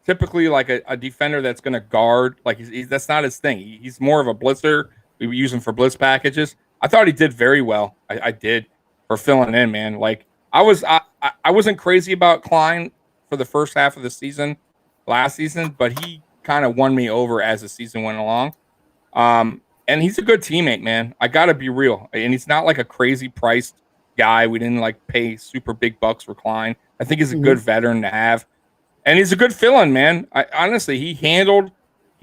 typically like a defender that's going to guard. Like, that's not his thing. He's more of a blitzer. We use him for blitz packages. I thought he did very well. I did, for filling in, man. Like, I wasn't crazy about Klein for the first half of the season last season, but he kind of won me over as the season went along. And he's a good teammate, man. I got to be real. And he's not like a crazy priced guy. We didn't like pay super big bucks for Klein. I think he's a good veteran to have. And he's a good fill-in, man. Honestly, he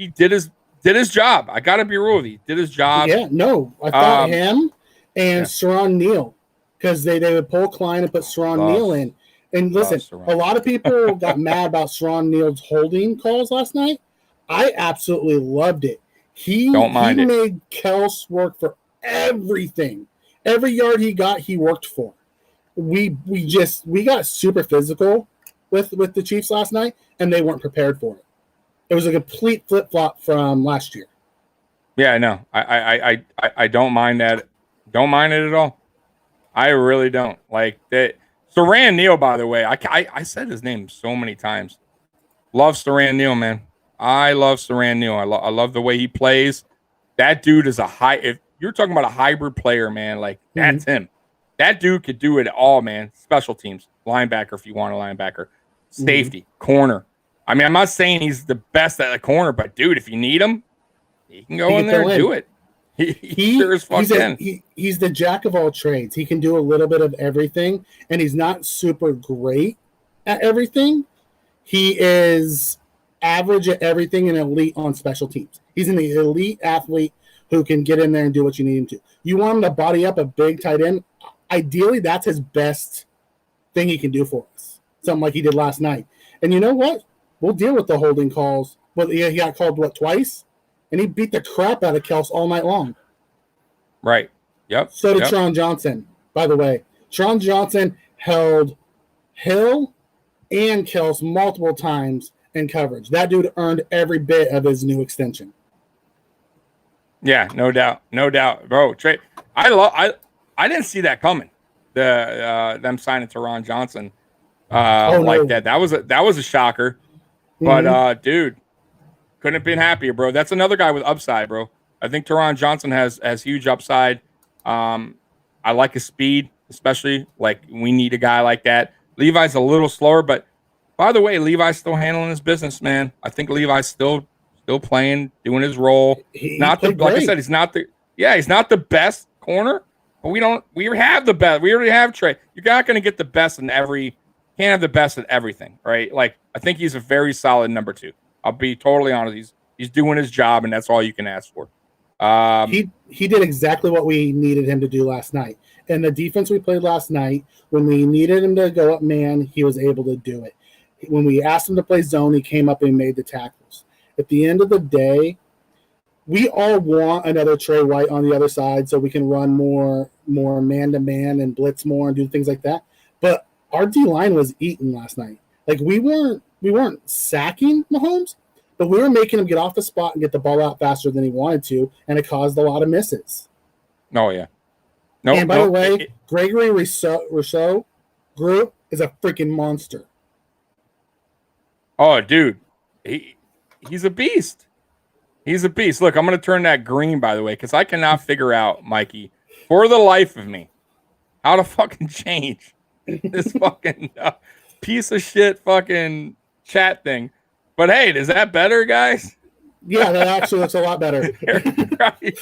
did his job. I got to be real with you. He did his job. Yeah, no. I thought him and Saron Neal, because they would pull Klein and put Saron Neal in. And listen, a lot of people got mad about Saron Neal's holding calls last night. I absolutely loved it. He made Kels work for everything. Every yard he got, he worked for. We got super physical with the Chiefs last night, and they weren't prepared for it. It was a complete flip-flop from last year. Yeah, no. I don't mind that. Don't mind it at all. I really don't. Like that. Saran Neal, by the way, I said his name so many times. Love Saran Neal, man. I love Saran Neal. I love the way he plays. That dude is if you're talking about a hybrid player, man, like that's him. That dude could do it all, man. Special teams, linebacker if you want a linebacker, safety, corner. I mean, I'm not saying he's the best at the corner, but dude, if you need him, he can go in there and do it. He sure as fuck can. He's the jack of all trades. He can do a little bit of everything, and he's not super great at everything. He is average at everything and elite on special teams. He's an elite athlete who can get in there and do what you need him to. You want him to body up a big tight end? Ideally, that's his best thing he can do for us. Something like he did last night. And you know what? We'll deal with the holding calls. Well, he got called, twice? And he beat the crap out of Kels all night long. Right. Yep. So did Tron Johnson, by the way. Tron Johnson held Hill and Kels multiple times in coverage. That dude earned every bit of his new extension. Yeah, no doubt. No doubt. Bro, Trey, I didn't see that coming. Them signing Teron Johnson like that. That was a shocker. But dude, couldn't have been happier, bro. That's another guy with upside, bro. I think Teron Johnson has huge upside. I like his speed, especially. Like, we need a guy like that. Levi's a little slower, but by the way, Levi's still handling his business, man. I think Levi's still playing, doing his role. Like I said, he's not the best corner, but we have the best. We already have Trey. You're not going to get the best in can't have the best at everything, right? Like, I think he's a very solid number 2. I'll be totally honest. He's doing his job, and that's all you can ask for. He did exactly what we needed him to do last night. And the defense we played last night, when we needed him to go up man, he was able to do it. When we asked him to play zone, he came up and made the tackles. At the end of the day, we all want another Trey White on the other side so we can run more man-to-man and blitz more and do things like that. But our D-line was eaten last night. Like, we weren't sacking Mahomes, but we were making him get off the spot and get the ball out faster than he wanted to, and it caused a lot of misses. Oh, yeah. And by the way, Gregory Rousseau Group is a freaking monster. Oh, dude. He's a beast. He's a beast. Look, I'm going to turn that green, by the way, because I cannot figure out, Mikey, for the life of me, how to fucking change this fucking piece of shit fucking chat thing. But hey, is that better, guys? Yeah, that actually looks a lot better. Right.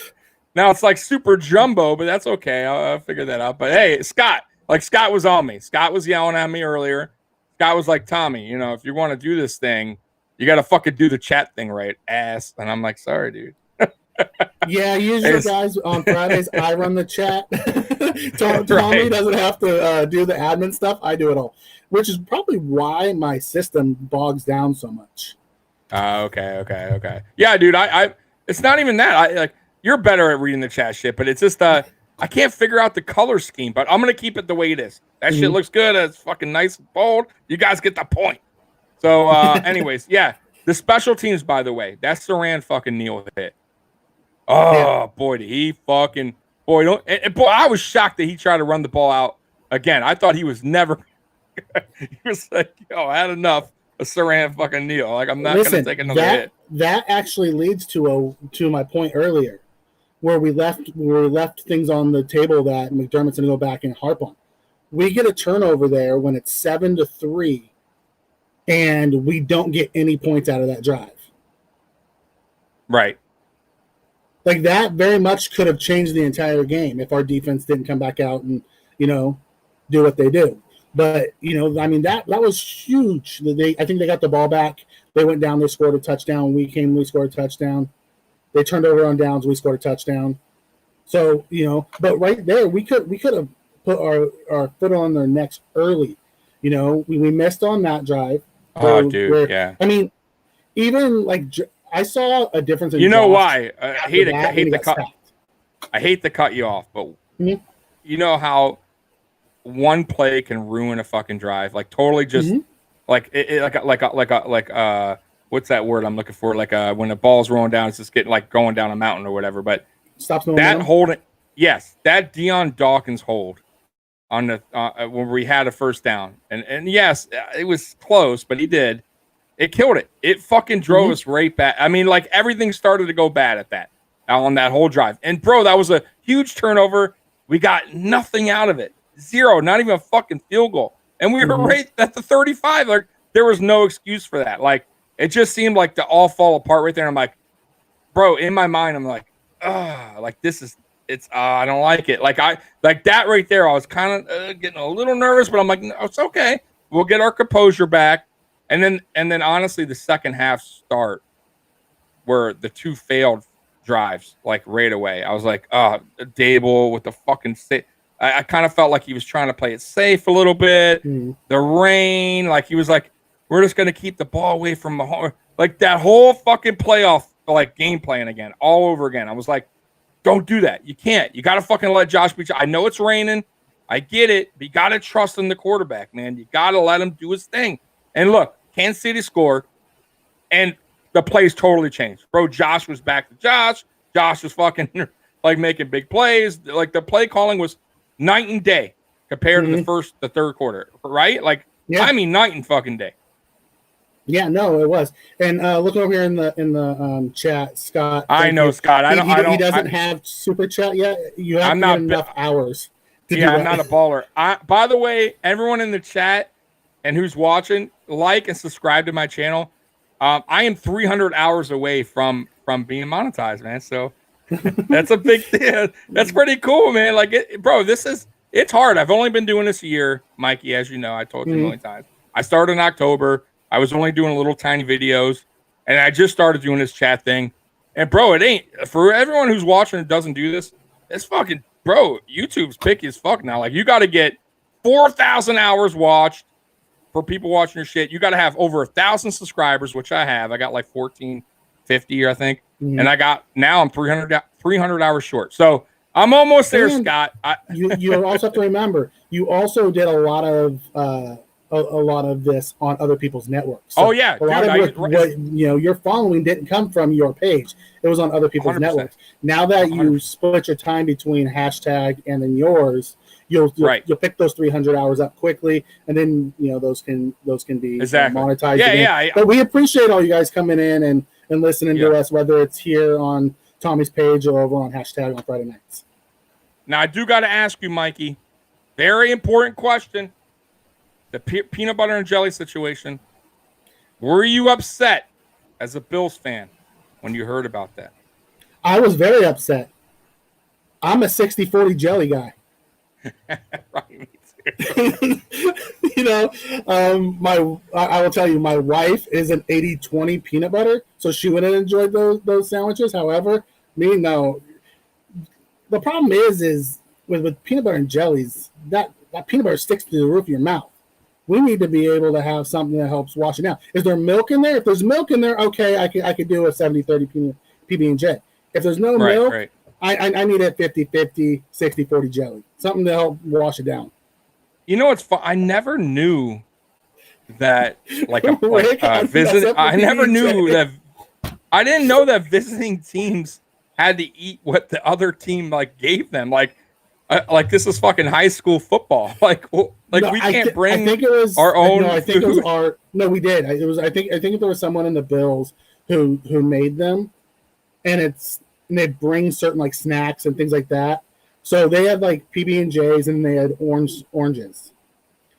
Now it's like super jumbo, but that's okay. I'll figure that out. But hey, Scott was on me. Scott was yelling at me earlier. Scott was like, Tommy, if you want to do this thing, you got to fucking do the chat thing right, ass. And I'm like, sorry, dude. Yeah, usually, guys, on Fridays, I run the chat. Tommy doesn't have to do the admin stuff. I do it all, which is probably why my system bogs down so much. Okay. Yeah, dude, I it's not even that. You're better at reading the chat shit, but it's just I can't figure out the color scheme, but I'm going to keep it the way it is. That shit looks good. It's fucking nice and bold. You guys get the point. So, anyways, yeah, the special teams, by the way, that Saran fucking Neal hit. Oh, yeah. Boy, did he fucking – boy, I was shocked that he tried to run the ball out again. I thought he was never – he was like, yo, I had enough of Saran fucking Neal. Like, I'm not going to take another hit. That actually leads to my point earlier where we left things on the table that McDermott's going to go back and harp on. We get a turnover there when it's 7-3, and we don't get any points out of that drive. Right. Like, that very much could have changed the entire game if our defense didn't come back out and, do what they do. But, that was huge. I think they got the ball back. They went down, they scored a touchdown. We scored a touchdown. They turned over on downs, we scored a touchdown. So, but right there, we could have put our foot on their necks early. We missed on that drive. Yeah. I mean, even like I saw a difference in why? I hate the cut. I hate to cut you off, but you know how one play can ruin a fucking drive, like totally just like what's that word I'm looking for? Like when the ball's rolling down, it's just getting like going down a mountain or whatever. But stops that holding, yes, that Deion Dawkins hold on the when we had a first down, and yes, it was close, but he did. It killed it. It fucking drove us right back. I mean, like everything started to go bad at that on that whole drive. And bro, that was a huge turnover. We got nothing out of it. Zero, not even a fucking field goal. And we were right at the 35. Like there was no excuse for that. Like it just seemed like to all fall apart right there. I'm like, bro, in my mind, I'm like, like this is it's I don't like it. Like that right there. I was kind of getting a little nervous, but I'm like, no, it's okay. We'll get our composure back. And then honestly, the second half start where the two failed drives like right away. I was like, Dable with the fucking I kind of felt like he was trying to play it safe a little bit. The rain, like he was like, we're just gonna keep the ball away from Mahomes. Like that whole fucking playoff like game plan again, all over again. I was like, don't do that. You can't. You gotta fucking let Josh be. I know it's raining. I get it, but you gotta trust in the quarterback, man. You gotta let him do his thing. And look, Kansas City scored, and the plays totally changed. Bro, Josh was back to Josh. Josh was fucking like making big plays. Like the play calling was night and day compared to the third quarter, right? Like, I mean, night and fucking day. Yeah, no, it was. And look over here in the chat, Scott. I know, Scott. He doesn't have super chat yet. You have not enough hours. I'm not a baller. By the way, everyone in the chat and who's watching, like and subscribe to my channel. I am 300 hours away from being monetized, man. So that's a big thing. That's pretty cool, man. Like, it's hard. I've only been doing this a year, Mikey, as you know. I told you a million times. I started in October. I was only doing little tiny videos, and I just started doing this chat thing. And bro, it ain't for everyone who's watching and doesn't do this. It's fucking bro. YouTube's picky as fuck now. Like you got to get 4,000 hours watched for people watching your shit. You got to have over 1,000 subscribers, which I have. I got like 1,450, I think, and I'm 300 hours short. So I'm almost there, Scott. You also have to remember you also did a lot of this on other people's networks. So a lot of what your following didn't come from your page. It was on other people's 100%. Networks. Now that 100%. You split your time between hashtag and then yours, you'll pick those 300 hours up quickly, and then those can be monetized. Yeah. But we appreciate all you guys coming in and listening to us, whether it's here on Tommy's page or over on hashtag on Friday nights. Now I do got to ask you, Mikey, very important question. The peanut butter and jelly situation. Were you upset as a Bills fan when you heard about that? I was very upset. I'm a 60-40 jelly guy. Right. I will tell you, my wife is an 80-20 peanut butter, so she would have enjoyed those sandwiches. However, me, no. The problem is with peanut butter and jellies, that peanut butter sticks to the roof of your mouth. We need to be able to have something that helps wash it out. Is there milk in there? If there's milk in there, okay, I could do a 70-30 PB&J. If there's no milk, I need a 50-50, 60-40 jelly. Something to help wash it down. You know what's fun? I never knew that visit. I never knew that. I didn't know that visiting teams had to eat what the other team gave them. Like this is fucking high school football. We can't bring. I think it was our own. No, I think it was our. No, we did. It was. I think there was someone in the Bills who made them, and they bring certain snacks and things like that. So they had PB&Js and they had oranges.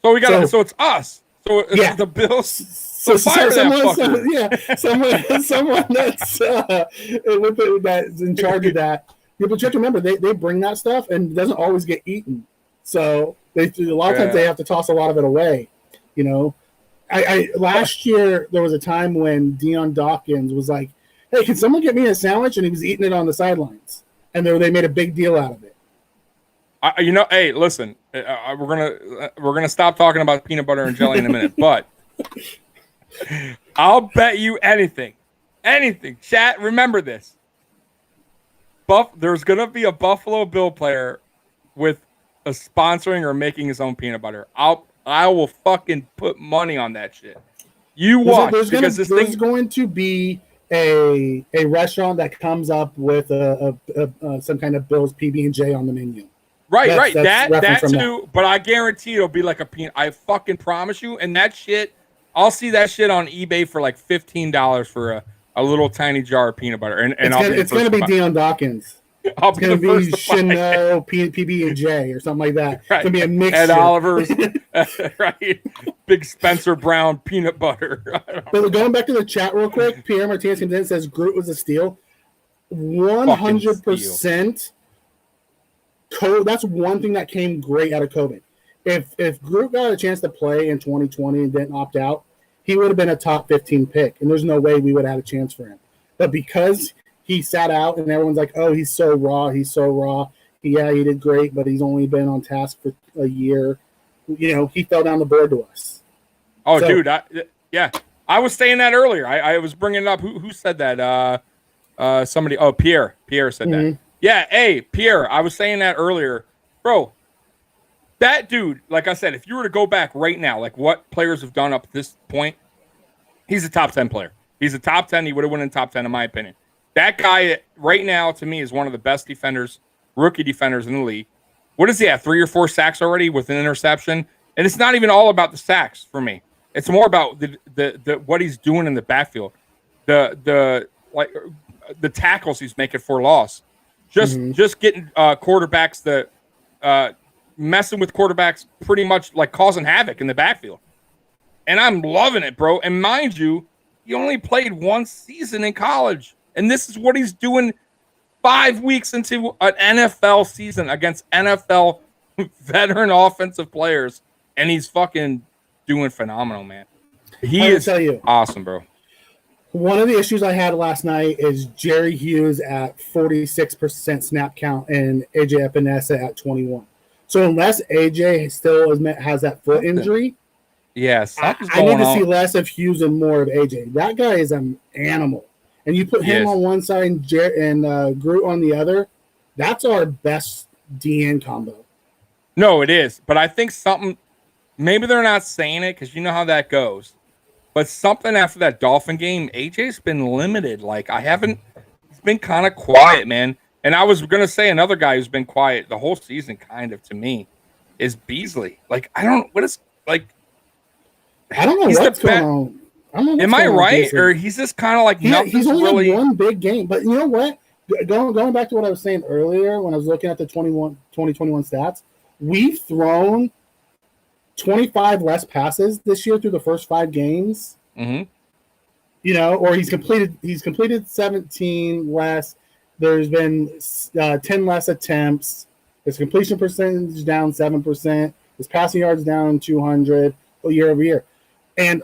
So we got. So it's us. So it's the Bills. So fire someone that's that's in charge of that. Yeah, but you have to remember they bring that stuff and it doesn't always get eaten. So a lot of times they have to toss a lot of it away. I last year there was a time when Deion Dawkins was like, "Hey, can someone get me a sandwich?" And he was eating it on the sidelines, and they made a big deal out of it. Hey, listen, we're gonna stop talking about peanut butter and jelly in a minute, but I'll bet you anything, chat. Remember this. There's gonna be a Buffalo Bill player with a sponsoring or making his own peanut butter. I will fucking put money on that shit. You watch there's going to be a restaurant that comes up with some kind of Bills PB&J on the menu. Right. That's That from too. But I guarantee it'll be like a peanut. I fucking promise you. And that shit, I'll see that shit on eBay for like $15 for a little tiny jar of peanut butter. And it's gonna be Deion Dawkins. I'll It's gonna be Chanel, PB and J, or something like that. Right. It's gonna be a mixture. Ed Oliver's, right? Big Spencer Brown peanut butter. But going back to the chat real quick, Pierre Martinez says Groot was a steal. 100%. That's one thing that came great out of COVID. If Groot got a chance to play in 2020 and didn't opt out, he would have been a top 15 pick, and there's no way we would have had a chance for him. But because he sat out and everyone's like, oh, he's so raw. He did great, but he's only been on task for a year. He fell down the board to us. Oh, so, dude. I was saying that earlier. I was bringing it up. Who said that? Somebody. Oh, Pierre. Pierre said that. Yeah. Hey, Pierre, I was saying that earlier. Bro, that dude, like I said, if you were to go back right now, like what players have done up to this point, he's a top 10 player. He's a top 10. He would have won in top 10, in my opinion. That guy right now, to me, is one of the best defenders, rookie defenders in the league. What does he have? 3 or 4 sacks already with an interception? And it's not even all about the sacks for me. It's more about the what he's doing in the backfield. The tackles he's making for loss. Just getting quarterbacks messing with quarterbacks, pretty much like causing havoc in the backfield. And I'm loving it, bro. And mind you, he only played 1 season in college. And this is what he's doing 5 weeks into an NFL season against NFL veteran offensive players. And he's fucking doing phenomenal, man. He is awesome, bro. One of the issues I had last night is Jerry Hughes at 46% snap count and AJ Epinesa at 21. So unless AJ still has that foot injury, yes, I need to see less of Hughes and more of AJ. That guy is an animal. And you put him on one side and Groot on the other, that's our best DN combo. No, it is. But I think maybe they're not saying it because you know how that goes. But something after that Dolphin game, AJ's been limited. Like, he's been kind of quiet, man. And I was going to say another guy who's been quiet the whole season, kind of, to me, is Beasley. Like, I don't know what's going on. Am I right? Or he's just kind of like he's only had one big game. But you know what? Going back to what I was saying earlier when I was looking at the 2021 stats, we've thrown 25 less passes this year through the first 5 games. Mm-hmm. Or he's completed 17 less. There's been 10 less attempts. His completion percentage down 7%. His passing yards down 200 year over year. And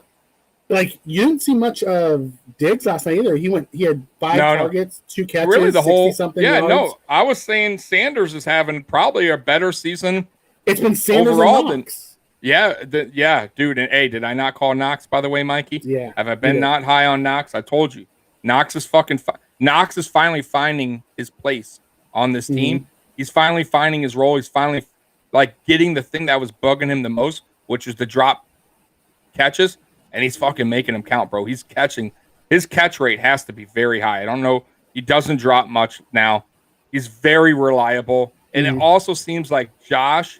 like, you didn't see much of Diggs last night either. He had 5 targets, 2 catches, really 60-something yards. No. I was saying Sanders is having probably a better season. It's been Sanders overall than Knox. Dude. And hey, did I not call Knox, by the way, Mikey? Yeah. Have I been not high on Knox? I told you. Knox is finally finding his place on this team. He's finally finding his role. He's finally getting the thing that was bugging him the most, which is the drop catches. And he's fucking making them count, bro. He's catching. His catch rate has to be very high. I don't know. He doesn't drop much now. He's very reliable. And it also seems like Josh,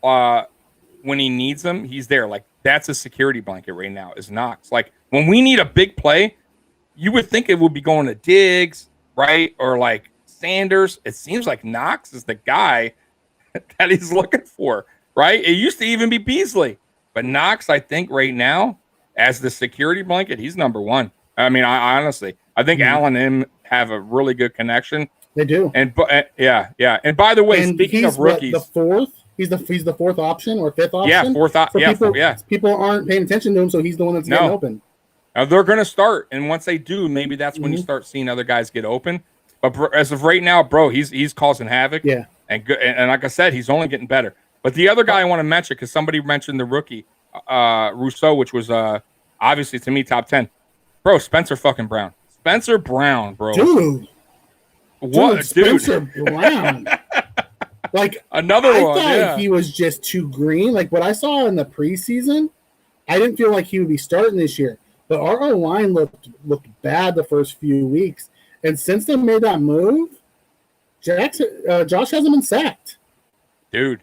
when he needs him, he's there. Like, that's a security blanket right now, is Knox. Like, when we need a big play, you would think it would be going to Diggs, right? Or like Sanders. It seems like Knox is the guy that he's looking for, right? It used to even be Beasley. But Knox, I think right now, as the security blanket, he's number 1. I mean, I honestly think Allen and him have a really good connection. They do. And yeah. And by the way, speaking of rookies, the 4th. He's the 4th option or 5th option. Yeah, 4th option. People aren't paying attention to him, so he's the one that's getting open. They're going to start, and once they do, maybe that's when you start seeing other guys get open. But as of right now, bro, he's causing havoc. Yeah. And like I said, he's only getting better. But the other guy I want to mention, because somebody mentioned the rookie, Rousseau, which was obviously to me top 10. Bro, Spencer fucking Brown. Spencer Brown, bro. Dude. What, Spencer Brown. Like, another one. I thought he was just too green. Like, what I saw in the preseason, I didn't feel like he would be starting this year. But our O-line looked bad the first few weeks. And since they made that move, Josh hasn't been sacked. Dude,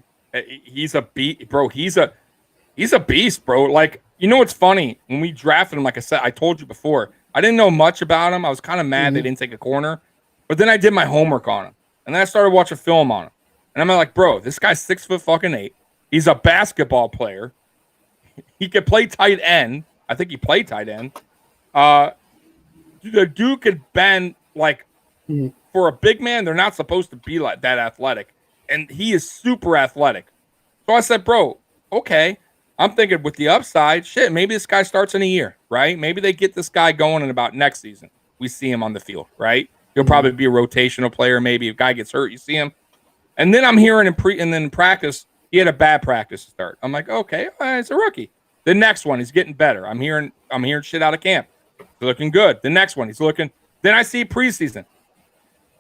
he's a beat, bro. He's a beast, bro. Like, you know what's funny? When we drafted him, like I said, I told you before, I didn't know much about him. I was kind of mad they didn't take a corner, but then I did my homework on him, and then I started watching film on him, and I'm like, bro, this guy's 6'8". He's a basketball player. He could play tight end. I think he played tight end. The dude could bend like for a big man. They're not supposed to be like that athletic, and he is super athletic. So I said, bro, okay. I'm thinking with the upside, shit, maybe this guy starts in a year, right? Maybe they get this guy going in about next season. We see him on the field, right? He'll probably be a rotational player. Maybe if a guy gets hurt, you see him. And then I'm hearing and then in practice, he had a bad practice to start. I'm like, okay, it's a rookie. The next one, he's getting better. I'm hearing shit out of camp. He's looking good. The next one, he's looking. Then I see preseason.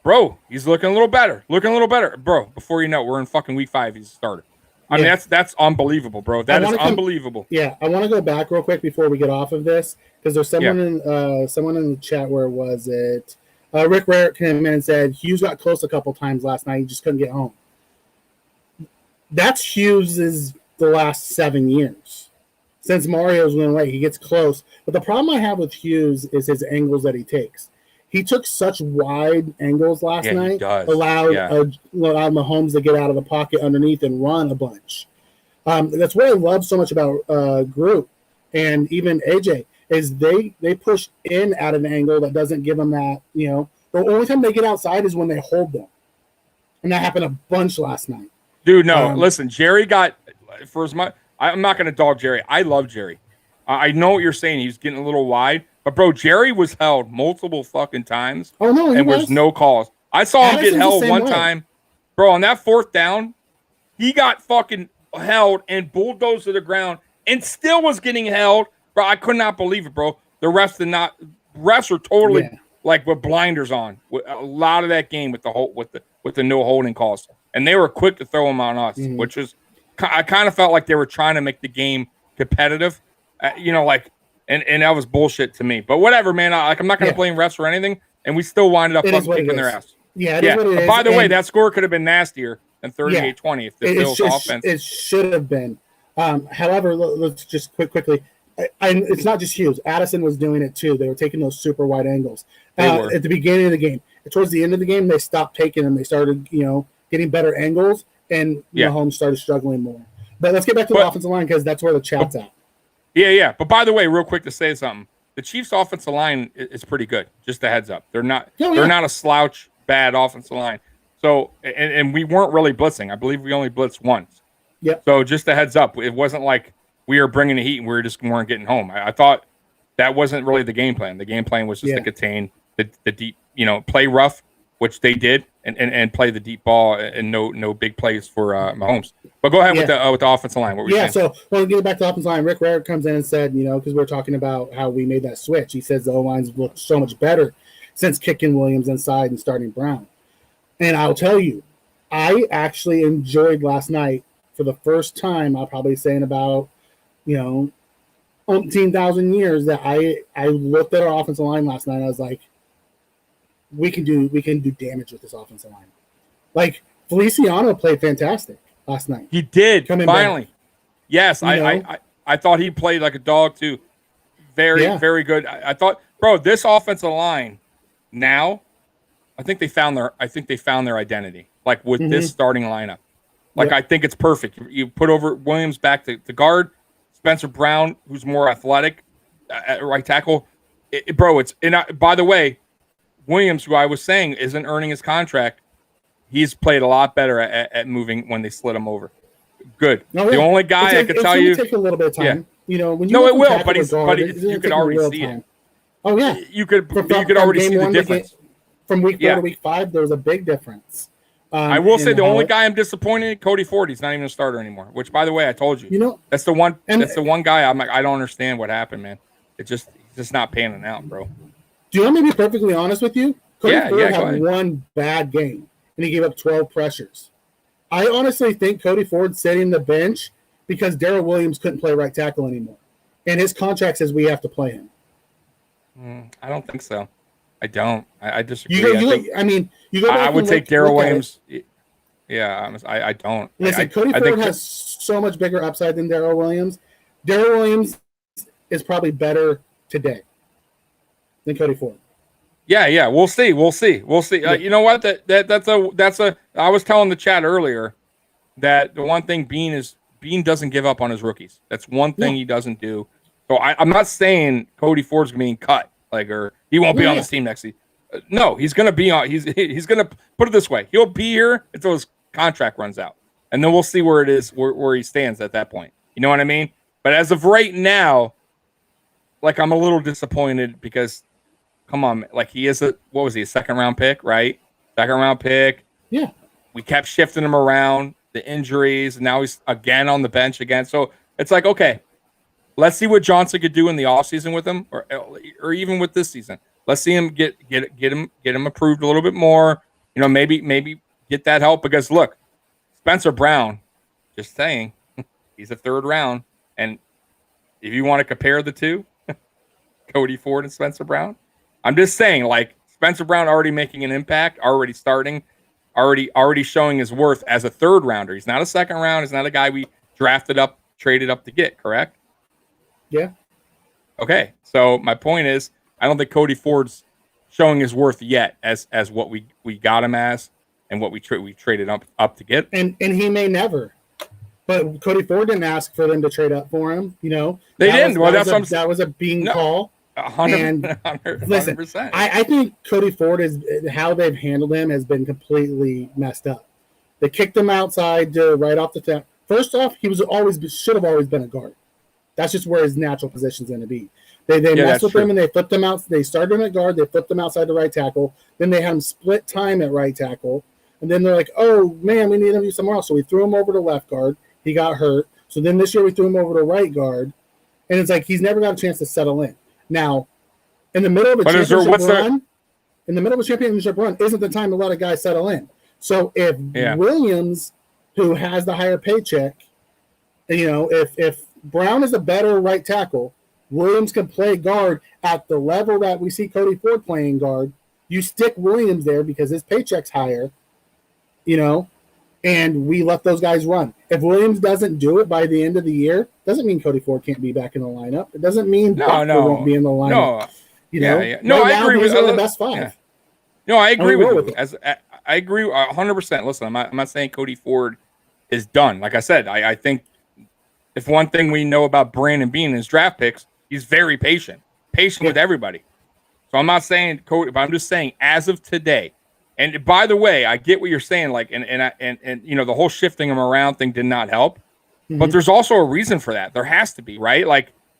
Bro, he's looking a little better. Bro, before you know it, we're in fucking week 5. He's a starter. I mean, that's unbelievable, bro. That is unbelievable. Yeah, I want to go back real quick before we get off of this because there's someone in the chat. Where was it? Rick Rarick came in and said Hughes got close a couple times last night. He just couldn't get home. That's Hughes's the last 7 years since Mario's went away. He gets close, but the problem I have with Hughes is his angles that he takes. He took such wide angles last night, allowed Mahomes to get out of the pocket underneath and run a bunch. That's what I love so much about Group and even AJ is they push in at an angle that doesn't give them that, the only time they get outside is when they hold them. And that happened a bunch last night. Dude, no, listen, Jerry got I'm not going to dog Jerry. I love Jerry. I know what you're saying. He's getting a little wide. But, bro, Jerry was held multiple fucking times. Oh, no, and was no calls. I saw him get held one time. Bro, on that 4th down, he got fucking held and bulldozed to the ground and still was getting held. Bro, I could not believe it, bro. The refs are totally like with blinders on. With a lot of that game with the no holding calls. And they were quick to throw them on us, which is I kind of felt like they were trying to make the game competitive. And that was bullshit to me. But whatever, man. I'm not going to blame refs or anything. And we still winded up kicking their ass. Yeah, it is what it is. By the way, that score could have been nastier than 38-20 if the Bills offense. It should have been. However, let's just quickly. It's not just Hughes. Addison was doing it too. They were taking those super wide angles at the beginning of the game. Towards the end of the game, they stopped taking them. They started, getting better angles, and Mahomes started struggling more. But let's get back to the offensive line because that's where the chat's at. Yeah. But by the way, real quick to say something, the Chiefs' offensive line is pretty good. Just a heads up, they're not a slouch bad offensive line. So and we weren't really blitzing. I believe we only blitzed once. Yeah. So just a heads up, it wasn't like we were bringing the heat and we weren't getting home. I thought that wasn't really the game plan. The game plan was just to contain the deep, play rough, which they did, and play the deep ball and no big plays for Mahomes. But go ahead with the offensive line. What were you saying? So when we get back to the offensive line, Rick Rarick comes in and said, because we're talking about how we made that switch. He says the O-line's looked so much better since kicking Williams inside and starting Brown. And I'll tell you, I actually enjoyed last night for the first time. I'll probably say in about 18,000 years that I looked at our offensive line last night. And I was like, we can do damage with this offensive line. Like Feliciano played fantastic last night. He did finally. Back. Yes, I thought he played like a dog too. Very good. I thought, bro, this offensive line now, I think they found their identity. Like with this starting lineup. Like I think it's perfect. You put over Williams back to guard, Spencer Brown, who's more athletic at right tackle. By the way, Williams, who I was saying isn't earning his contract, he's played a lot better at moving when they slid him over. Good. The only guy I could tell you, it's going to take a little bit of time. Yeah. When you it will, but you could already see it. Oh yeah, you could already see the difference. From week 4 to week 5, there was a big difference. I will say the only guy I'm disappointed in, Cody Ford. He's not even a starter anymore. Which, by the way, I told you. That's the one. That's the one guy. I'm like, I don't understand what happened, man. He's just not panning out, bro. Do you want me to be perfectly honest with you? Cody Ford had go one bad game, and he gave up 12 pressures. I honestly think Cody Ford sitting the bench because Darrell Williams couldn't play right tackle anymore, and his contract says we have to play him. I don't think so. I don't. I disagree. You go back I would and take look Daryl at Williams. Yeah, I don't. Listen, Cody Ford has so much bigger upside than Daryl Williams. Daryl Williams is probably better today than Cody Ford. Yeah. We'll see. Yeah. You know what? That's a. I was telling the chat earlier that the one thing Bean doesn't give up on his rookies. That's one thing he doesn't do. So I'm not saying Cody Ford's being cut, or he won't be on this team next season. No, he's going to be on. He's going to put it this way. He'll be here until his contract runs out, and then we'll see where it is, where he stands at that point. You know what I mean? But as of right now, I'm a little disappointed because, come on, he is a second round pick, right? Second round pick. Yeah. We kept shifting him around, the injuries, and now he's again on the bench again. So it's okay, let's see what Johnson could do in the offseason with him, or even with this season. Let's see him get him approved a little bit more. Maybe get that help, because look, Spencer Brown, just saying, he's a third round, and if you want to compare the two, Cody Ford and Spencer Brown, I'm just saying, Spencer Brown already making an impact, already starting, already showing his worth as a third rounder. He's not a second round. He's not a guy we traded up to get. Correct? Yeah. Okay. So my point is, I don't think Cody Ford's showing his worth yet as what we got him as, and what we traded up to get. And he may never. But Cody Ford didn't ask for them to trade up for him. They didn't. That was a Bean call. 100%. Listen, I think Cody Ford how they've handled him has been completely messed up. They kicked him outside right off the top. First off, he should have always been a guard. That's just where his natural position is going to be. They messed with him and they flipped him out. They started him at guard. They flipped him outside the right tackle. Then they had him split time at right tackle. And then they're like, oh, man, we need him to be somewhere else. So we threw him over to left guard. He got hurt. So then this year we threw him over to right guard. And it's he's never got a chance to settle in. Now, in the middle of a championship run, isn't the time to let a guy settle in. So if Williams, who has the higher paycheck, if Brown is a better right tackle, Williams can play guard at the level that we see Cody Ford playing guard. You stick Williams there because his paycheck's higher, and we let those guys run. If Williams doesn't do it by the end of the year, doesn't mean Cody Ford can't be back in the lineup. It doesn't mean Proctor won't be in the lineup. No, I agree with the best five. Yeah. No, I agree with you. I agree 100%. Listen, I'm not saying Cody Ford is done. Like I said, I think if one thing we know about Brandon Bean and his draft picks, he's very patient with everybody. So I'm not saying Cody, but I'm just saying as of today. And by the way, I get what you're saying. And the whole shifting him around thing did not help. Mm-hmm. But there's also a reason for that. There has to be, right?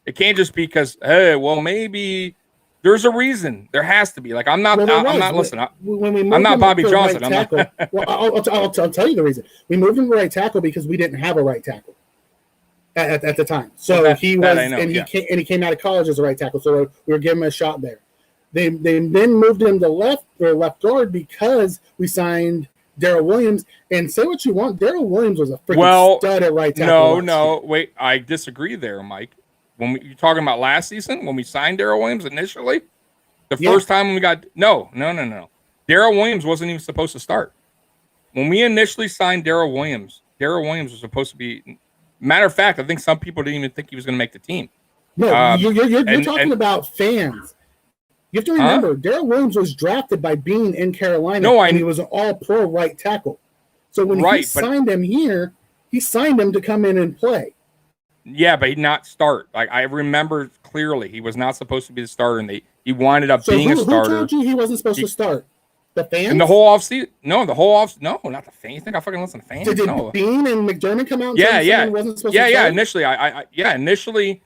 It can't just be because, hey, well, maybe there's a reason. There has to be. I'm not listening. I'm not Bobby Johnson. Right well, I'll tell you the reason. We moved him to right tackle because we didn't have a right tackle at the time. So he came out of college as a right tackle. So we were giving him a shot there. They then moved him to left guard because we signed Daryl Williams. And say what you want, Daryl Williams was a freaking stud at right tackle. No, wait, I disagree there, Mike. When you're talking about last season, when we signed Daryl Williams initially, first time when we got no. Daryl Williams wasn't even supposed to start. When we initially signed Daryl Williams was supposed to be. Matter of fact, I think some people didn't even think he was going to make the team. No, you're talking about fans. You have to remember, Daryl Williams was drafted by Bean in Carolina, and he was an all-pro right tackle. So when he signed him here, he signed him to come in and play. Yeah, but he not start. I remember clearly he was not supposed to be the starter, and he winded up being a starter. Who told you he wasn't supposed to start? The fans? And the whole offseason? No, no, not the fans. You think I fucking listen to fans? Did Bean and McDermott come out and say he wasn't supposed to start? Yeah, initially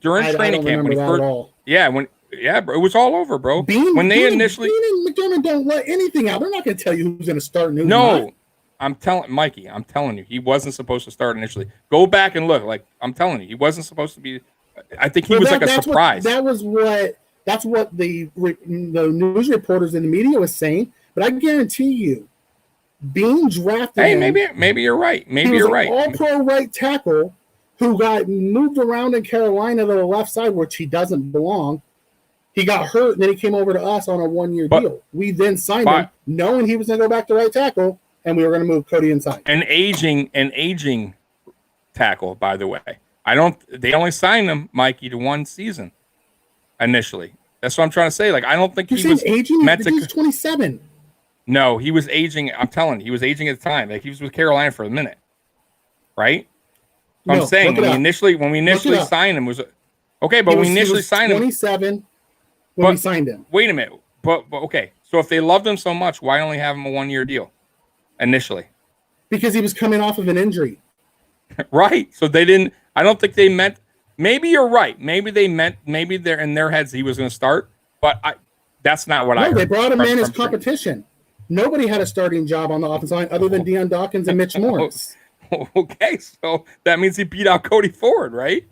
during training camp. Bro, it was all over, bro. Bean and McDermott don't let anything out. They're not going to tell you who's going to start and who's not. I'm telling you, he wasn't supposed to start initially. Go back and look. I'm telling you, he wasn't supposed to be. I think he was a surprise. That's what the news reporters in the media was saying. But I guarantee you, Bean drafted him. Maybe you're right. He was an all-pro right tackle who got moved around in Carolina to the left side, which he doesn't belong. He got hurt, and then he came over to us on a 1-year deal. We then signed him, knowing he was going to go back to right tackle, and we were going to move Cody inside. An aging tackle, by the way. They only signed him, Mikey, to 1 season initially. That's what I'm trying to say. Like, I don't think he was aging. meant to. He's 27. No, he was aging. I'm telling you, he was aging at the time. Like, he was with Carolina for a minute, right? So I'm saying when we initially signed him was okay, but we initially signed him 27 when we signed him. Wait a minute, but okay. So if they loved him so much, why only have him a 1-year deal initially? Because he was coming off of an injury. Right. So they didn't. I don't think they meant. Maybe you're right. Maybe they meant. Maybe they're in their heads he was going to start. But that's not what I heard. They brought him in as competition. Nobody had a starting job on the offensive line other than Deion Dawkins and Mitch Morris. Okay, so that means he beat out Cody Ford, right?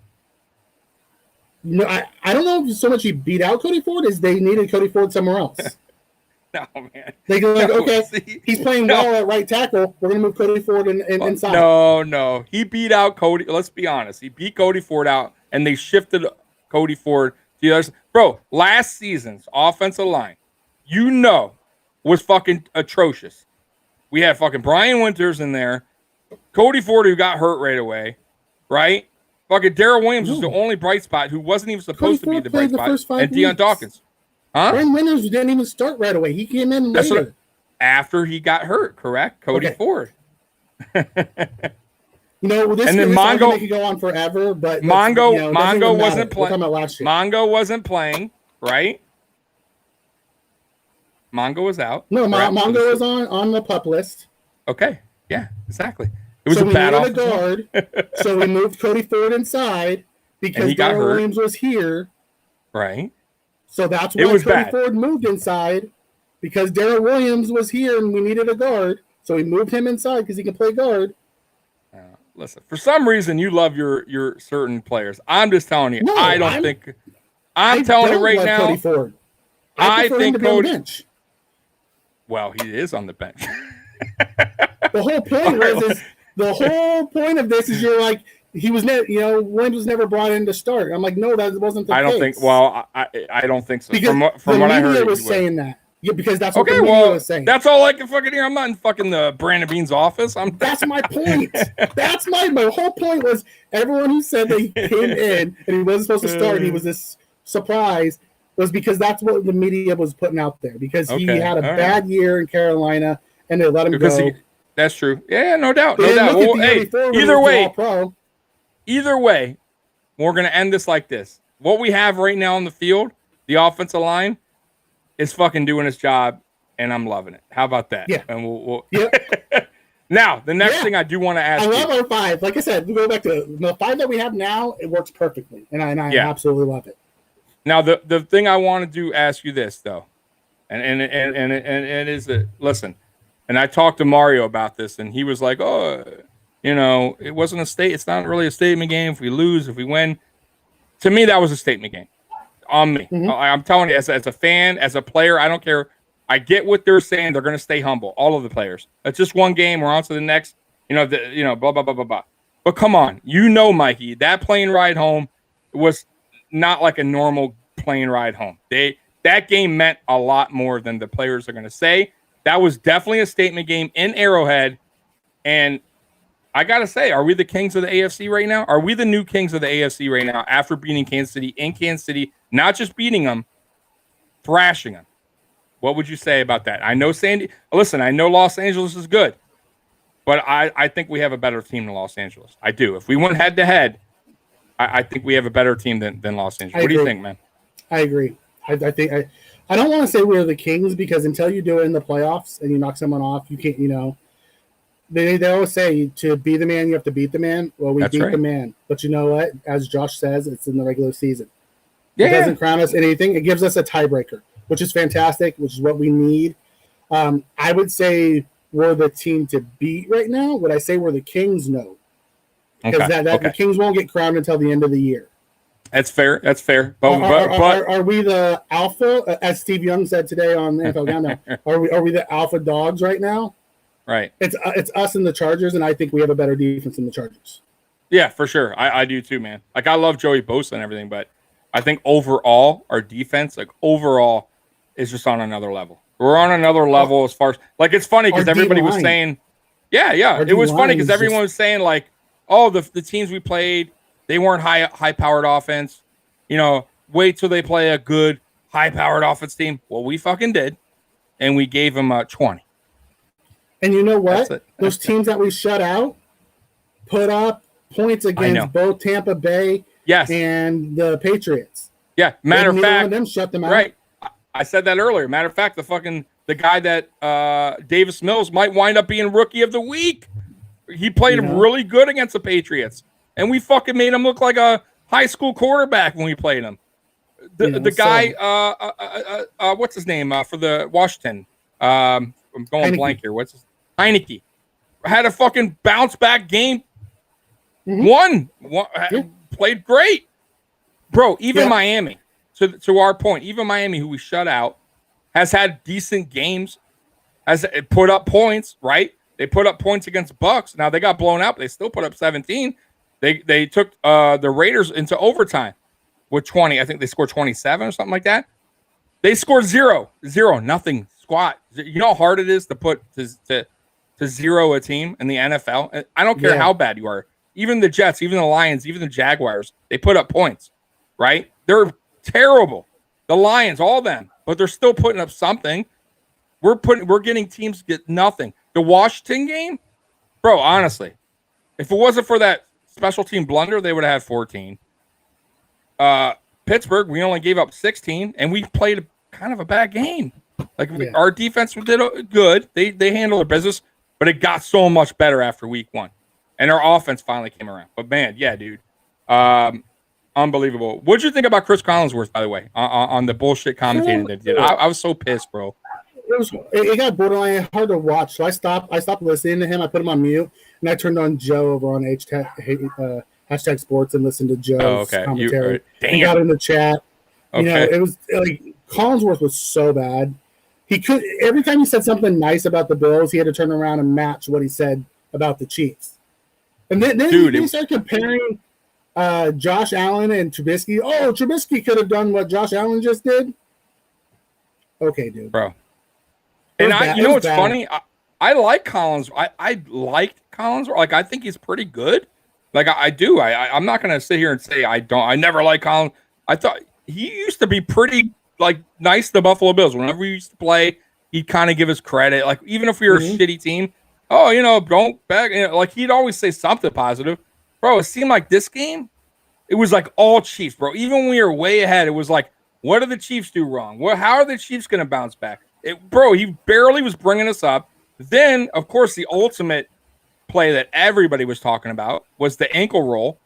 No, I don't know if so much he beat out Cody Ford as they needed Cody Ford somewhere else. No, man. They go like, okay, he's playing well at right tackle. We're going to move Cody Ford inside. No. He beat out Cody. Let's be honest. He beat Cody Ford out, and they shifted Cody Ford to the other side. Bro, last season's offensive line, was fucking atrocious. We had fucking Brian Winters in there. Cody Ford, who got hurt right away, right? Fucking Darrell Williams was the only bright spot who wasn't even supposed to be the bright spot. And Deion Dawkins. Huh? Brian Winters didn't even start right away. He came in later. After he got hurt, correct? Cody Ford. This and then Mongo could go on forever, but Mongo wasn't playing. Last year. Mongo wasn't playing, right? Mongo was out. No, Mongo was on the pup list. Okay. Yeah, exactly. It was a bad a guard. So we moved Cody Ford inside because Darrell Williams was here. Right. So that's why Cody Ford moved inside because Darrell Williams was here and we needed a guard. So we moved him inside because he can play guard. Listen, for some reason you love your certain players. I'm just telling you. I'm telling you right now. Cody Ford. I think him to be on the bench. Well, he is on the bench. The whole point of this is you're like he was never, Williams was never brought in to start. I'm like, no, that wasn't the case. I don't think. Well, I don't think so. Because from what I heard, he was saying that. Yeah, because that's what the media was saying. That's all I can fucking hear. I'm not in fucking the Brandon Bean's office. That's my point. That's my whole point was everyone who said that he came in and he wasn't supposed to start and he was this surprise was because that's what the media was putting out there because he had a bad year in Carolina and they let him go. That's true. Yeah, no doubt. No doubt. Well, hey, either way, we're going to end this like this. What we have right now on the field, the offensive line, is fucking doing its job, and I'm loving it. How about that? Yeah. And we'll Now, the next thing I do want to ask I love our 5. Like I said, we go back to the 5 that we have now, it works perfectly, and I absolutely love it. Now, the thing I want to ask you this, though, and it is that, listen, and I talked to Mario about this, and he was like, it wasn't it's not really a statement game. If we lose, if we win. To me, that was a statement game on me. Mm-hmm. I'm telling you, as a fan, as a player, I don't care. I get what they're saying. They're going to stay humble, all of the players. It's just one game. We're on to the next, blah, blah, blah, blah, blah. But come on, Mikey, that plane ride home was not like a normal plane ride home. That game meant a lot more than the players are going to say. That was definitely a statement game in Arrowhead. And I got to say, are we the kings of the AFC right now? Are we the new kings of the AFC right now after beating Kansas City in Kansas City? Not just beating them, thrashing them. What would you say about that? I know I know Los Angeles is good, but I think we have a better team than Los Angeles. I do. If we went head-to-head, I think we have a better team than Los Angeles. What do you think, man? I agree. I think I don't want to say we're the kings because until you do it in the playoffs and you knock someone off, you can't, They always say to be the man, you have to beat the man. Well, we beat the man. But you know what? As Josh says, it's in the regular season. It doesn't crown us anything. It gives us a tiebreaker, which is fantastic, which is what we need. I would say we're the team to beat right now. Would I say we're the Kings? No. Because the Kings won't get crowned until the end of the year. That's fair. But are we the alpha, as Steve Young said today on the NFL Countdown? Are we the alpha dogs right now? Right. It's us and the Chargers, and I think we have a better defense than the Chargers. Yeah, for sure. I do too, man. Like I love Joey Bosa and everything, but I think overall, our defense, like overall, is just on another level. We're on another level as far as like it's funny because everybody was saying, yeah. It was funny because everyone was saying like, oh, the teams we played, they weren't high powered offense. Wait till they play a good high powered offense team. Well, we fucking did, and we gave them 20. And you know what? Those teams that we shut out put up points against both Tampa Bay and the Patriots. Yeah, matter of fact, them shut them out. Right. I said that earlier. Matter of fact, the guy that Davis Mills might wind up being rookie of the week. He played really good against the Patriots, and we fucking made him look like a high school quarterback when we played him. The guy, what's his name for the Washington? I'm going blank here. What's his Heineke? Had a fucking bounce back game. Won. Played great, bro. Even Miami. To our point, even Miami, who we shut out, has had decent games. Has put up points, right? They put up points against Bucks. Now they got blown out, but they still put up 17. They took the Raiders into overtime with 20. I think they scored 27 or something like that. They scored zero, nothing, squat. You know how hard it is to put to zero a team in the NFL? I don't care how bad you are. Even the Jets, even the Lions, even the Jaguars, they put up points, right? They're terrible. The Lions, all of them, but they're still putting up something. We're getting teams get nothing. The Washington game, bro, honestly, if it wasn't for that special team blunder, they would have had 14. Pittsburgh, we only gave up 16, and we played kind of a bad game. Our defense did good. They handled their business, but it got so much better after week 1. And our offense finally came around. But, man, yeah, dude. Unbelievable. What'd you think about Chris Collinsworth, by the way, on the bullshit commentating that did? I was so pissed, bro. It got borderline hard to watch. So I stopped listening to him. I put him on mute, and I turned on Joe over on hashtag sports and listened to Joe's commentary. And got in the chat. Okay. It was like Collinsworth was so bad. He could every time he said something nice about the Bills, he had to turn around and match what he said about the Chiefs. And then he started comparing Josh Allen and Trubisky. Oh, Trubisky could have done what Josh Allen just did. Okay, dude. Bro. And what's funny? I like Collins. I liked Collins. Like, I think he's pretty good. Like, I do. I'm not going to sit here and say I don't. I never liked Collins. I thought he used to be pretty, like, nice to the Buffalo Bills. Whenever we used to play, he'd kind of give us credit. Like, even if we were a shitty team, don't back. Like, he'd always say something positive. Bro, it seemed like this game, it was like all Chiefs, bro. Even when we were way ahead, it was like, what did the Chiefs do wrong? How are the Chiefs going to bounce back? Bro, he barely was bringing us up. Then, of course, the ultimate play that everybody was talking about was the ankle roll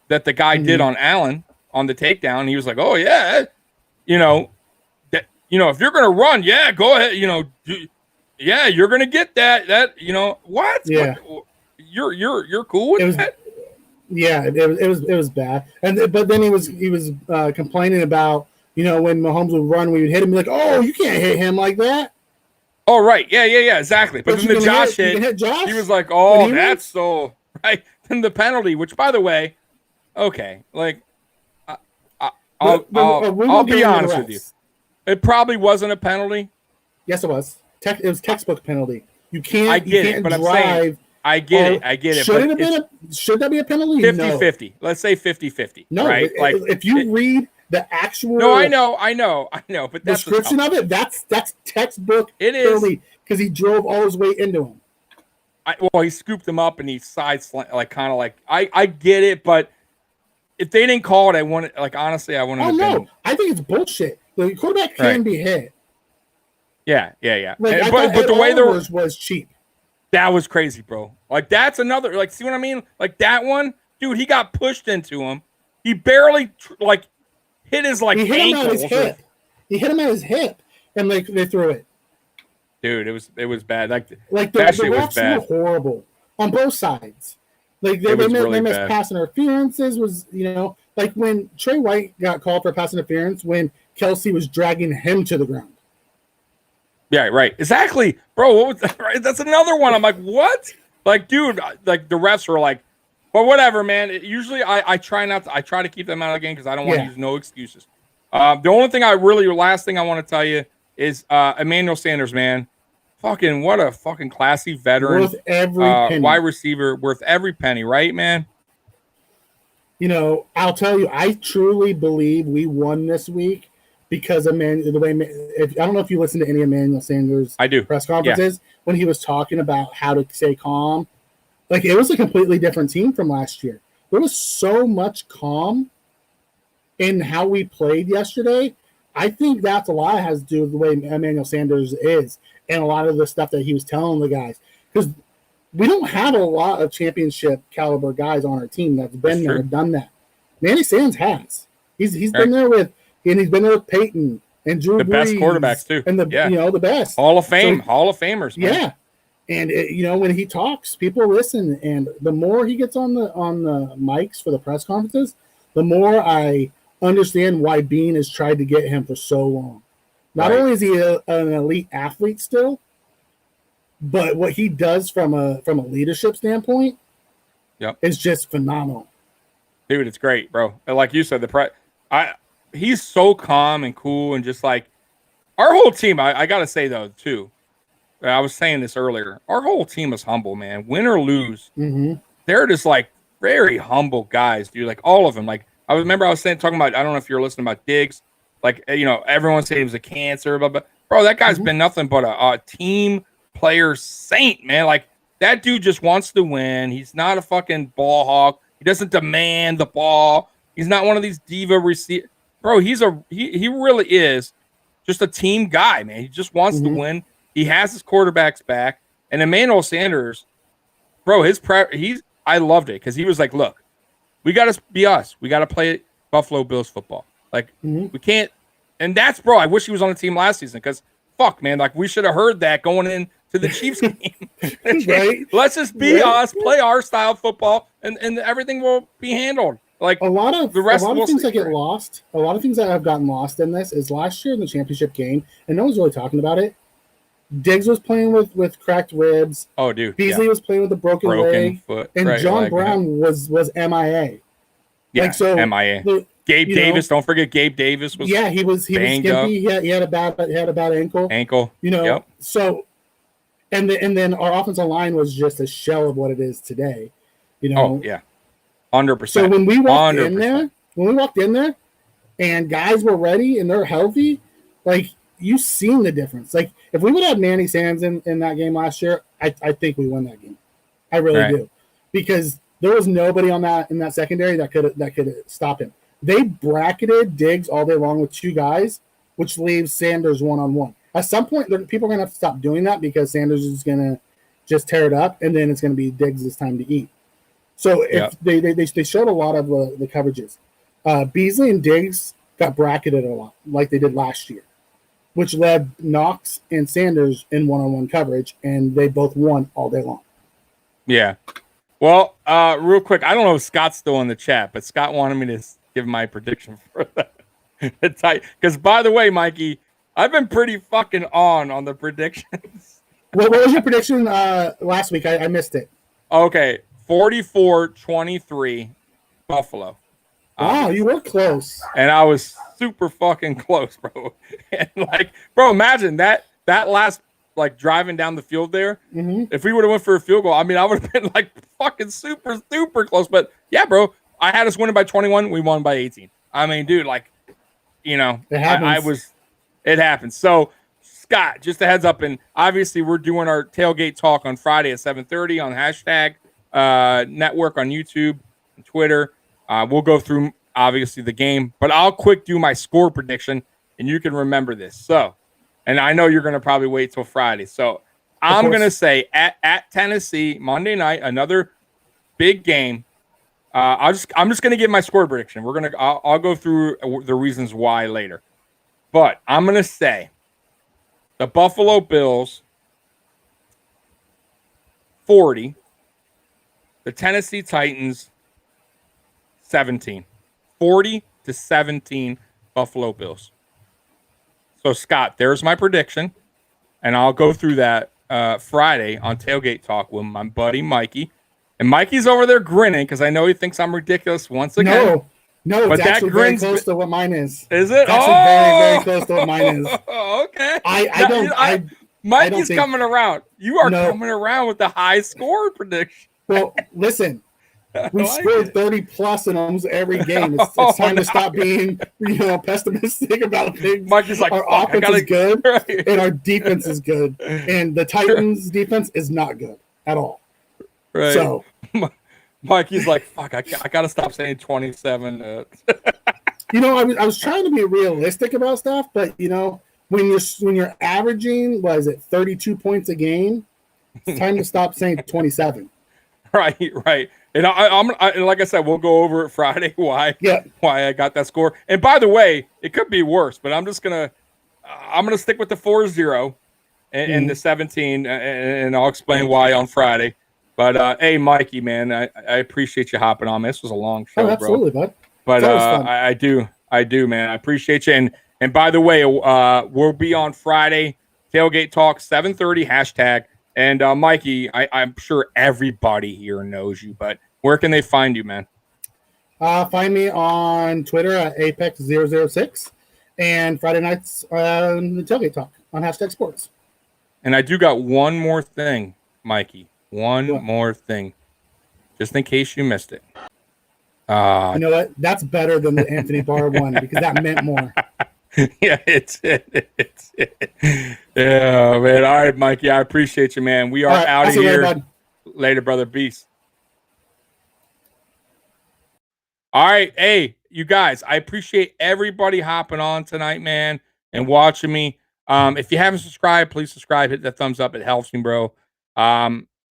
that the guy did on Allen on the takedown. He was like, "Oh yeah, if you're gonna run, go ahead. You're gonna get that. What? Yeah, you're cool with that." Yeah, it was bad. But then he was complaining about when Mahomes would run, we would hit him like, "Oh, you can't hit him like that." Oh, right. Yeah, exactly. But then the Josh hit, Josh? He was like, "Oh, that's so right." Then the penalty, which, by the way, okay, like, I'll be honest with you, it probably wasn't a penalty. Yes, it was. It was textbook penalty. You can't. I get it, but I'm saying I get it. Should that be a penalty? 50-50. Let's say 50-50. No, right? Like if you read the actual. No, I know. But that's description of it. That's textbook. It is because he drove all his weight into him. He scooped him up and he I get it, but if they didn't call it, I wanted honestly, I wanted. Oh no, I think it's bullshit. The quarterback can be hit. Yeah. Like, but the way there was cheap. That was crazy, bro. Like, that's another. Like, see what I mean? Like, that one, dude. He got pushed into him. He barely hit his ankle. Him at his hip. He hit him at his hip, and they threw it. Dude, it was bad. Like the refs were horrible on both sides. Like they missed pass interferences. Was like when Trey White got called for pass interference when Kelsey was dragging him to the ground. Yeah, right. Exactly, bro. What was that? Right? That's another one. I'm like, what? Like, dude. Like the refs were like, But whatever, man. Usually I try not to. I try to keep them out of the game because I don't want to use no excuses. The only thing last thing I want to tell you is Emmanuel Sanders, man. Fucking what a fucking classy veteran. Worth every penny. Wide receiver, worth every penny, right, man? You know, I'll tell you, I truly believe we won this week because of I don't know if you listen to any Emmanuel Sanders press conferences when he was talking about how to stay calm. Like, it was a completely different team from last year. There was so much calm in how we played yesterday. I think that's a lot has to do with the way Emmanuel Sanders is and a lot of the stuff that he was telling the guys. Because we don't have a lot of championship caliber guys on our team that's been there and done that. Manny Sands has. He's been there with Peyton and Drew Brees. The best quarterbacks too. And the best. Hall of Famers, man. Yeah. And when he talks, people listen, and the more he gets on the mics for the press conferences, the more I understand why Bean has tried to get him for so long. Not only is he an elite athlete still, but what he does from a leadership standpoint, is just phenomenal. Dude, it's great, bro. Like you said, he's so calm and cool, and just like our whole team. I gotta say though too. I was saying this earlier. Our whole team is humble, man. Win or lose, they're just like very humble guys, dude. Like all of them. Like I was talking about. I don't know if you're listening about Diggs. Like everyone said he was a cancer, but bro, that guy's been nothing but a team player saint, man. Like that dude just wants to win. He's not a fucking ball hog. He doesn't demand the ball. He's not one of these diva receivers. Bro, he really is just a team guy, man. He just wants to win. He has his quarterbacks back. And Emmanuel Sanders, bro, I loved it because he was like, look, we got to be us. We got to play Buffalo Bills football. Like, we can't. And that's, bro, I wish he was on the team last season because, fuck, man, like we should have heard that going into the Chiefs game. Right? Let's just be us, play our style of football, and everything will be handled. Like a lot of things that get lost. A lot of things that have gotten lost in this is last year in the championship game, and no one's really talking about it. Diggs was playing with cracked ribs. Oh, dude. Beasley was playing with a broken leg. Foot. And John Brown was MIA. Yeah, MIA. Gabe Davis. Don't forget Gabe Davis was. Yeah, he was skimpy. He had a bad ankle. So, and then our offensive line was just a shell of what it is today. Oh yeah, 100%. So when we walked in there, and guys were ready and they're healthy, like. You've seen the difference. Like if we would have Manny Sands in that game last year, I think we won that game. I really do, because there was nobody in that secondary that could stop him. They bracketed Diggs all day long with two guys, which leaves Sanders one-on-one. At some point, people are gonna have to stop doing that because Sanders is gonna just tear it up, and then it's gonna be Diggs' time to eat. So if they showed a lot of the coverages, Beasley and Diggs got bracketed a lot, like they did last year, which led Knox and Sanders in one-on-one coverage, and they both won all day long. Yeah. Well, real quick, I don't know if Scott's still in the chat, but Scott wanted me to give my prediction for that. Because, by the way, Mikey, I've been pretty fucking on the predictions. What was your prediction last week? I missed it. Okay, 44-23 Buffalo. Wow, you were close. And I was super fucking close, bro. And bro, imagine that last driving down the field there. If we would have went for a field goal, I mean, I would have been fucking super close. But yeah, bro, I had us winning by 21. We won by 18. I mean, dude, it happens. It happens. So Scott, just a heads up, and obviously we're doing our tailgate talk on Friday at 7:30 on hashtag network on YouTube and Twitter. We'll go through, obviously, the game, but I'll quick do my score prediction, and you can remember this. So, and I know you're going to probably wait till Friday. So, I'm going to say at Tennessee, Monday night, another big game. I'm just going to give my score prediction. I'll go through the reasons why later. But I'm going to say the Buffalo Bills 40, the Tennessee Titans 17. 40-17 Buffalo Bills. So, Scott, there's my prediction, and I'll go through that Friday on Tailgate Talk with my buddy Mikey, And Mikey's over there grinning because I know he thinks I'm ridiculous once again. No, but it's that actually very grin's close to what mine is. Is it? It's actually very close to what mine is. Okay. think Mikey's coming around. You are coming around with the high score prediction. Well, listen, we've scored 30 plus in almost every game. It's time to stop being, pessimistic about things. Mikey's like, our offense is good, right. and our defense is good, and the Titans' defense is not good at all. Right. So, Mikey's like, fuck, I got to stop saying 27. I was trying to be realistic about stuff, but when you're averaging, 32 points a game, it's time to stop saying 27. Right. And I'm like I said, we'll go over it Friday why I got that score. And by the way, it could be worse, but I'm gonna stick with the 4-0 and the 17, and I'll explain why on Friday. But hey, Mikey, man, I appreciate you hopping on. This was a long show, absolutely, bro. Bud. But I do, man. I appreciate you. And by the way, we'll be on Friday, Tailgate Talk, 7:30 hashtag. And Mikey, I'm sure everybody here knows you, but where can they find you, man? Find me on Twitter at Apex006 and Friday nights on the Tailgate Talk on hashtag sports. And I do got one more thing, Mikey. One more thing, just in case you missed it. You know what? That's better than the Anthony Barr one because that meant more. Yeah, it's yeah, man. All right, Mikey, I appreciate you, man. We are out of here. Later, brother. Peace. All right, hey, you guys, I appreciate everybody hopping on tonight, man, and watching me. If you haven't subscribed, please subscribe. Hit that thumbs up. It helps me, bro.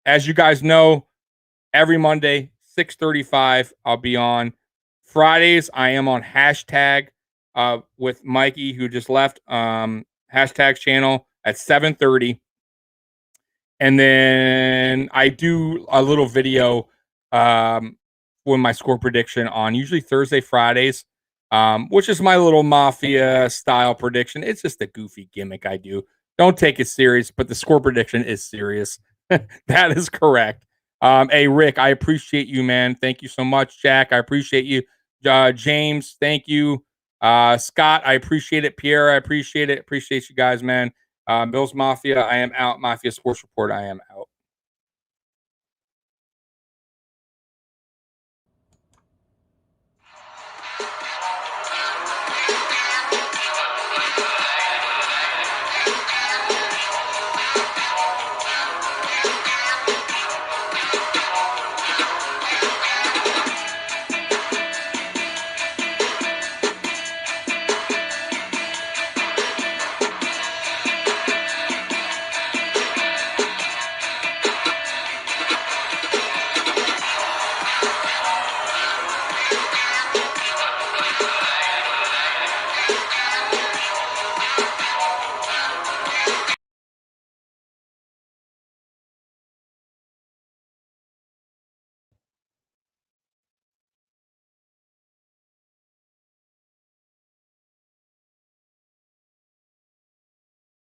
As you guys know, every Monday, 6:35, I'll be on. Fridays, I am on hashtag with Mikey, who just left hashtag's channel at 7:30. And then I do a little video with my score prediction on usually Thursday, Fridays, which is my little mafia style prediction. It's just a goofy gimmick I do. Don't take it serious, but the score prediction is serious. That is correct. Hey, Rick, I appreciate you, man. Thank you so much. Jack, I appreciate you. James, thank you. Scott, I appreciate it. Pierre, I appreciate it. Appreciate you guys, man. Bills Mafia, I am out. Mafia Sports Report, I am out.